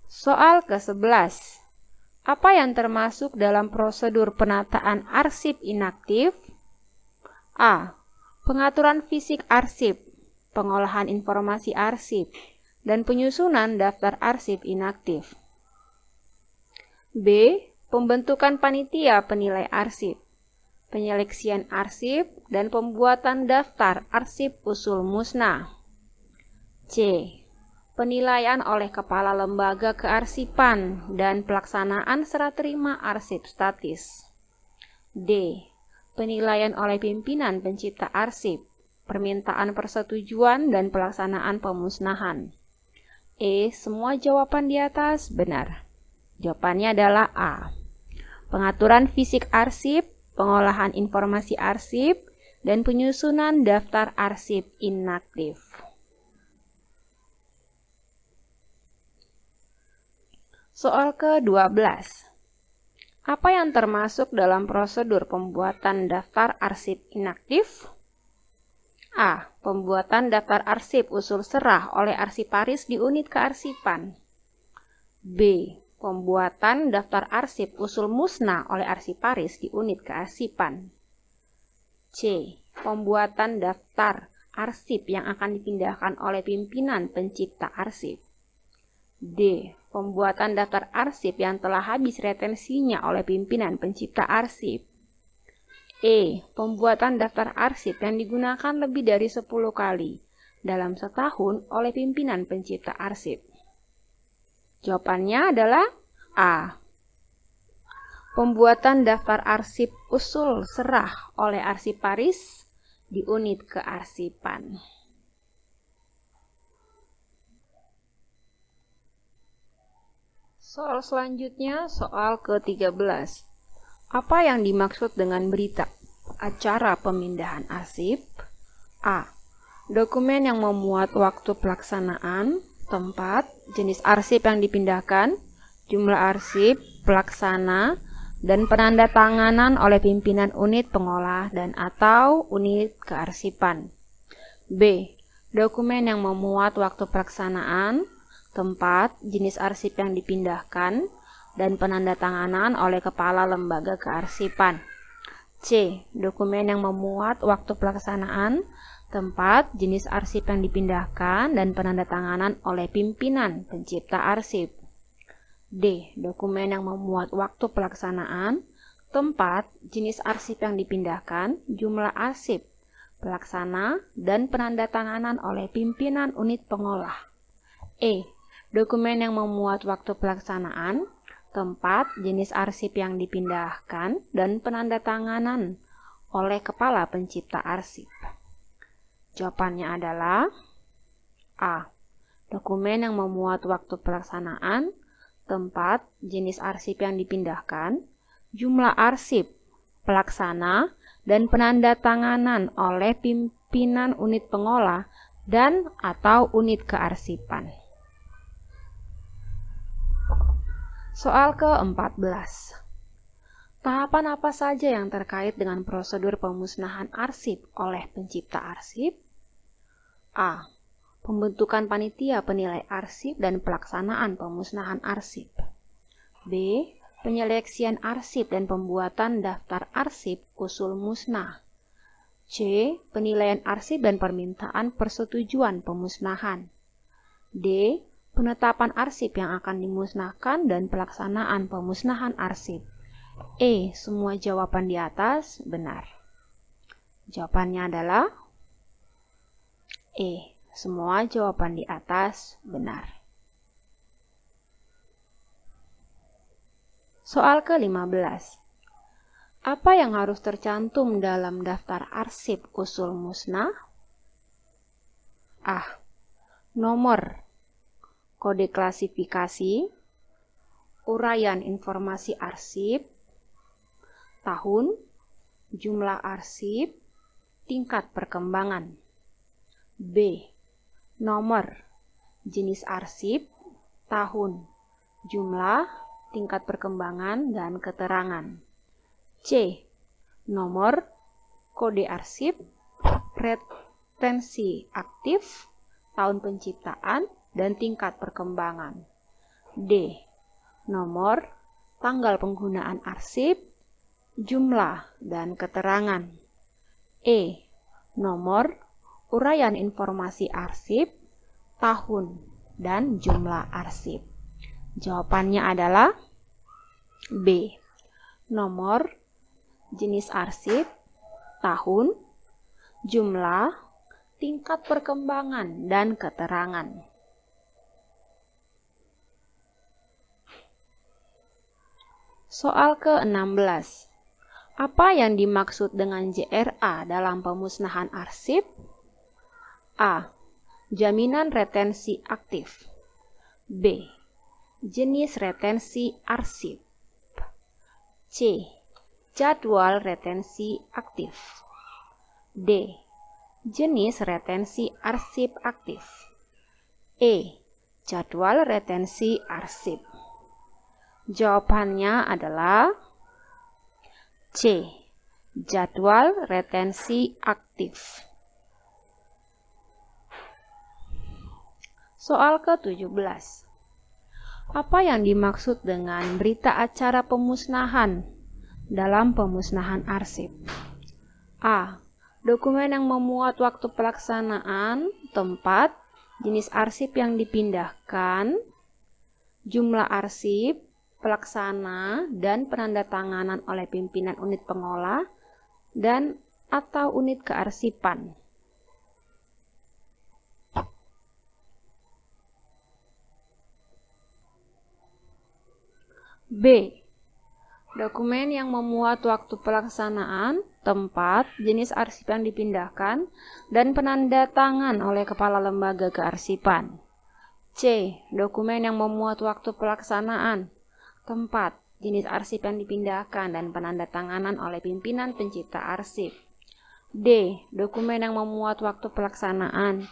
Soal ke-11. Apa yang termasuk dalam prosedur penataan arsip inaktif? A. Pengaturan fisik arsip, pengolahan informasi arsip, dan penyusunan daftar arsip inaktif. B. Pembentukan panitia penilai arsip, penyeleksian arsip, dan pembuatan daftar arsip usul musnah. C. Penilaian oleh kepala lembaga kearsipan dan pelaksanaan serah terima arsip statis. D. Penilaian oleh pimpinan pencipta arsip, permintaan persetujuan dan pelaksanaan pemusnahan. E. Semua jawaban di atas benar. Jawabannya adalah A. Pengaturan fisik arsip, pengolahan informasi arsip, dan penyusunan daftar arsip inaktif. Soal ke-12. Apa yang termasuk dalam prosedur pembuatan daftar arsip inaktif? A. Pembuatan daftar arsip usul serah oleh arsiparis di unit kearsipan. B. Pembuatan daftar arsip usul musnah oleh arsiparis di unit kearsipan. C. Pembuatan daftar arsip yang akan dipindahkan oleh pimpinan pencipta arsip. D. Pembuatan daftar arsip yang telah habis retensinya oleh pimpinan pencipta arsip. E. Pembuatan daftar arsip yang digunakan lebih dari 10 kali dalam setahun oleh pimpinan pencipta arsip. Jawabannya adalah A. Pembuatan daftar arsip usul serah oleh arsiparis di unit kearsipan. Soal selanjutnya, soal ke-13. Apa yang dimaksud dengan berita acara pemindahan arsip. A. Dokumen yang memuat waktu pelaksanaan, tempat, jenis arsip yang dipindahkan, jumlah arsip, pelaksana, dan penandatanganan oleh pimpinan unit pengolah dan atau unit kearsipan. B. Dokumen yang memuat waktu pelaksanaan, tempat, jenis arsip yang dipindahkan, dan penandatanganan oleh kepala lembaga kearsipan. C. Dokumen yang memuat waktu pelaksanaan, tempat, jenis arsip yang dipindahkan, dan penandatanganan oleh pimpinan pencipta arsip. D. Dokumen yang memuat waktu pelaksanaan, tempat, jenis arsip yang dipindahkan, jumlah arsip, pelaksana, dan penandatanganan oleh pimpinan unit pengolah. E. Dokumen yang memuat waktu pelaksanaan, tempat, jenis arsip yang dipindahkan, dan penandatanganan oleh kepala pencipta arsip. Jawabannya adalah A. Dokumen yang memuat waktu pelaksanaan, tempat, jenis arsip yang dipindahkan, jumlah arsip, pelaksana, dan penandatanganan oleh pimpinan unit pengolah dan atau unit kearsipan. Soal ke-14. Tahapan apa saja yang terkait dengan prosedur pemusnahan arsip oleh pencipta arsip? A. Pembentukan panitia penilai arsip dan pelaksanaan pemusnahan arsip. B. Penyeleksian arsip dan pembuatan daftar arsip usul musnah. C. Penilaian arsip dan permintaan persetujuan pemusnahan. D. Penetapan arsip yang akan dimusnahkan dan pelaksanaan pemusnahan arsip. E. Semua jawaban di atas benar. Jawabannya adalah E. Semua jawaban di atas benar. Soal ke-15. Apa yang harus tercantum dalam daftar arsip usul musnah? A. Nomor, kode klasifikasi, uraian informasi arsip, tahun, jumlah arsip, tingkat perkembangan. B. Nomor, jenis arsip, tahun, jumlah, tingkat perkembangan, dan keterangan. C. Nomor, kode arsip, retensi aktif, tahun penciptaan, dan tingkat perkembangan. D. Nomor, tanggal penggunaan arsip, jumlah, dan keterangan. E. Nomor, uraian informasi arsip, tahun, dan jumlah arsip. Jawabannya adalah B. Nomor, jenis arsip, tahun, jumlah, tingkat perkembangan, dan keterangan. Soal ke-16. Apa yang dimaksud dengan JRA dalam pemusnahan arsip? A. Jaminan retensi aktif. B. Jenis retensi arsip. C. Jadwal retensi aktif. D. Jenis retensi arsip aktif. E. Jadwal retensi arsip. Jawabannya adalah C. Jadwal retensi aktif. Soal ke-17. Apa yang dimaksud dengan berita acara pemusnahan dalam pemusnahan arsip? A. Dokumen yang memuat waktu pelaksanaan, tempat, jenis arsip yang dipindahkan, jumlah arsip, pelaksana, dan penandatanganan oleh pimpinan unit pengolah dan atau unit kearsipan. B. Dokumen yang memuat waktu pelaksanaan, tempat, jenis arsip yang dipindahkan, dan penandatangan oleh kepala lembaga kearsipan. C. Dokumen yang memuat waktu pelaksanaan, tempat, jenis arsip yang dipindahkan dan penandatanganan oleh pimpinan pencipta arsip. D. Dokumen yang memuat waktu pelaksanaan,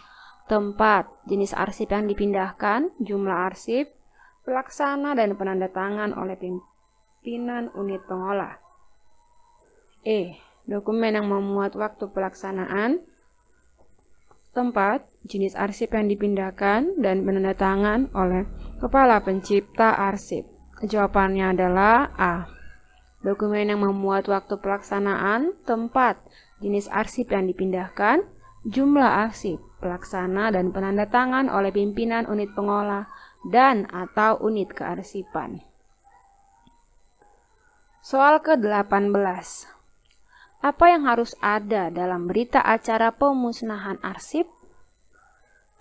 tempat, jenis arsip yang dipindahkan, jumlah arsip, pelaksana dan penandatangan oleh pimpinan unit pengolah. E. Dokumen yang memuat waktu pelaksanaan, tempat, jenis arsip yang dipindahkan, dan penandatangan oleh kepala pencipta arsip. Jawabannya adalah A. Dokumen yang memuat waktu pelaksanaan, tempat, jenis arsip yang dipindahkan, jumlah arsip, pelaksana dan penandatangan oleh pimpinan unit pengolah dan atau unit kearsipan. Soal ke-18. Apa yang harus ada dalam berita acara pemusnahan arsip?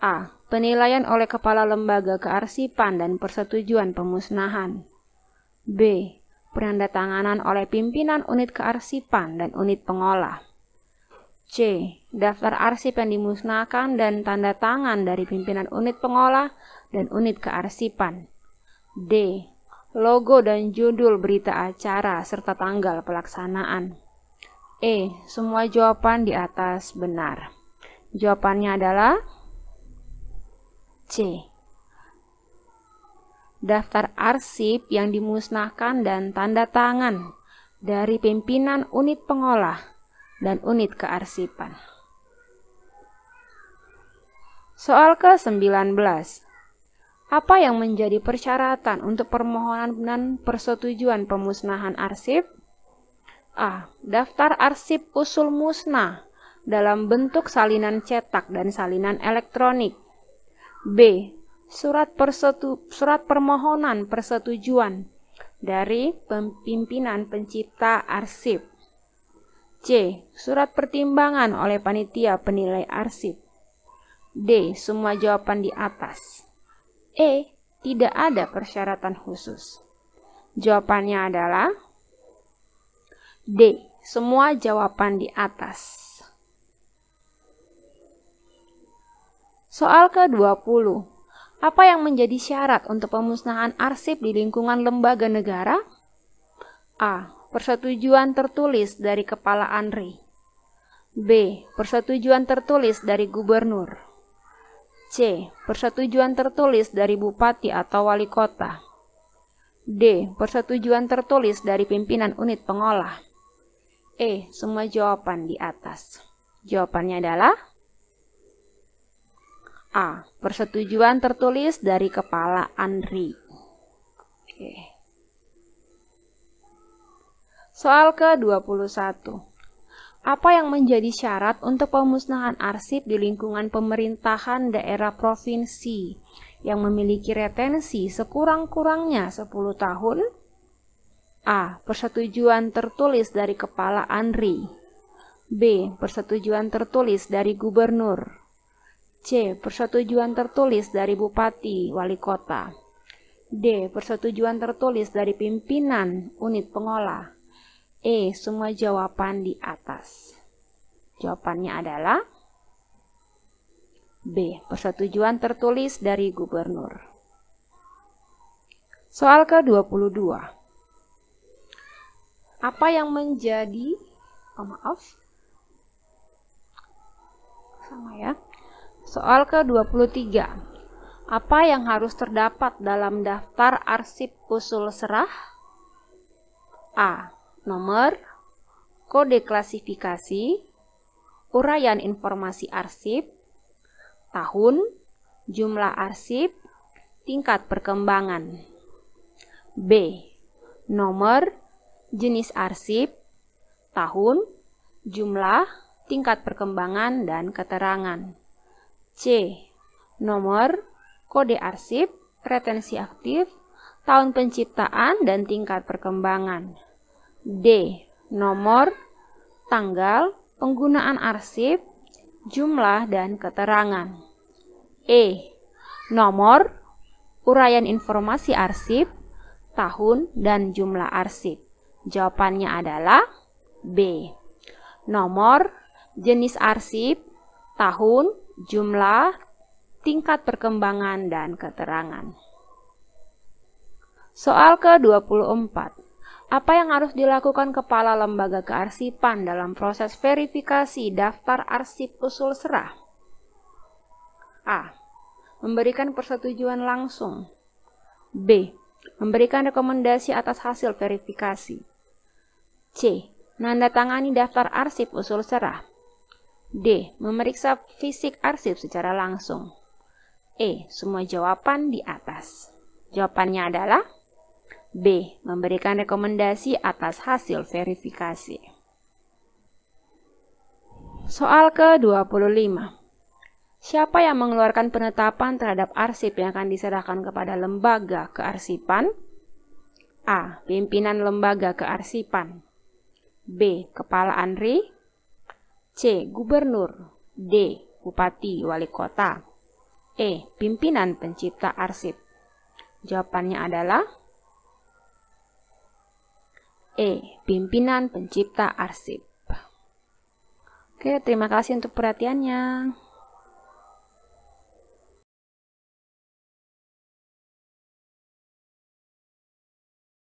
A. Penilaian oleh kepala lembaga kearsipan dan persetujuan pemusnahan. B. Penandatanganan oleh pimpinan unit kearsipan dan unit pengolah. C. Daftar arsip yang dimusnahkan dan tanda tangan dari pimpinan unit pengolah dan unit kearsipan. D. Logo dan judul berita acara serta tanggal pelaksanaan. E. Semua jawaban di atas benar. Jawabannya adalah C. Daftar arsip yang dimusnahkan dan tanda tangan dari pimpinan unit pengolah dan unit kearsipan. Soal ke-19. Apa yang menjadi persyaratan untuk permohonan dan persetujuan pemusnahan arsip? A. Daftar arsip usul musnah dalam bentuk salinan cetak dan salinan elektronik. B. Surat permohonan persetujuan dari pimpinan pencipta arsip. C. Surat pertimbangan oleh panitia penilai arsip. D. Semua jawaban di atas. E. Tidak ada persyaratan khusus. Jawabannya adalah D. Semua jawaban di atas. Soal ke-20. Apa yang menjadi syarat untuk pemusnahan arsip di lingkungan lembaga negara? A. Persetujuan tertulis dari Kepala ANRI. B. Persetujuan tertulis dari Gubernur. C. Persetujuan tertulis dari Bupati atau Wali Kota. D. Persetujuan tertulis dari pimpinan unit pengolah. E. Semua jawaban di atas. Jawabannya adalah A. Persetujuan tertulis dari Kepala ANRI. Oke. Soal ke-21. Apa yang menjadi syarat untuk pemusnahan arsip di lingkungan pemerintahan daerah provinsi yang memiliki retensi sekurang-kurangnya 10 tahun? A. Persetujuan tertulis dari Kepala ANRI. B. Persetujuan tertulis dari Gubernur. C. Persetujuan tertulis dari Bupati, Wali Kota. D. Persetujuan tertulis dari pimpinan unit pengolah. E. Semua jawaban di atas. Jawabannya adalah B. Persetujuan tertulis dari Gubernur. Soal ke-22. Apa yang menjadi Soal ke-23. Apa yang harus terdapat dalam daftar arsip usul serah? A. Nomor, kode klasifikasi, uraian informasi arsip, tahun, jumlah arsip, tingkat perkembangan. B. Nomor, jenis arsip, tahun, jumlah, tingkat perkembangan, dan keterangan. C. Nomor, kode arsip, retensi aktif, tahun penciptaan, dan tingkat perkembangan. D. Nomor, tanggal, penggunaan arsip, jumlah, dan keterangan. E. Nomor, uraian informasi arsip, tahun, dan jumlah arsip. Jawabannya adalah B. Nomor, jenis arsip, tahun, jumlah, tingkat perkembangan, dan keterangan. Soal ke-24. Apa yang harus dilakukan Kepala Lembaga Kearsipan dalam proses verifikasi daftar arsip usul serah? A. Memberikan persetujuan langsung. B. Memberikan rekomendasi atas hasil verifikasi. C. Menandatangani daftar arsip usul serah. D. Memeriksa fisik arsip secara langsung. E. Semua jawaban di atas. Jawabannya adalah B. Memberikan rekomendasi atas hasil verifikasi. Soal ke-25. Siapa yang mengeluarkan penetapan terhadap arsip yang akan diserahkan kepada lembaga kearsipan? A. Pimpinan lembaga kearsipan. B. Kepala ANRI. C. Gubernur. D. Bupati Wali Kota. E. Pimpinan pencipta arsip. Jawabannya adalah E. Pimpinan pencipta arsip. Oke, terima kasih untuk perhatiannya.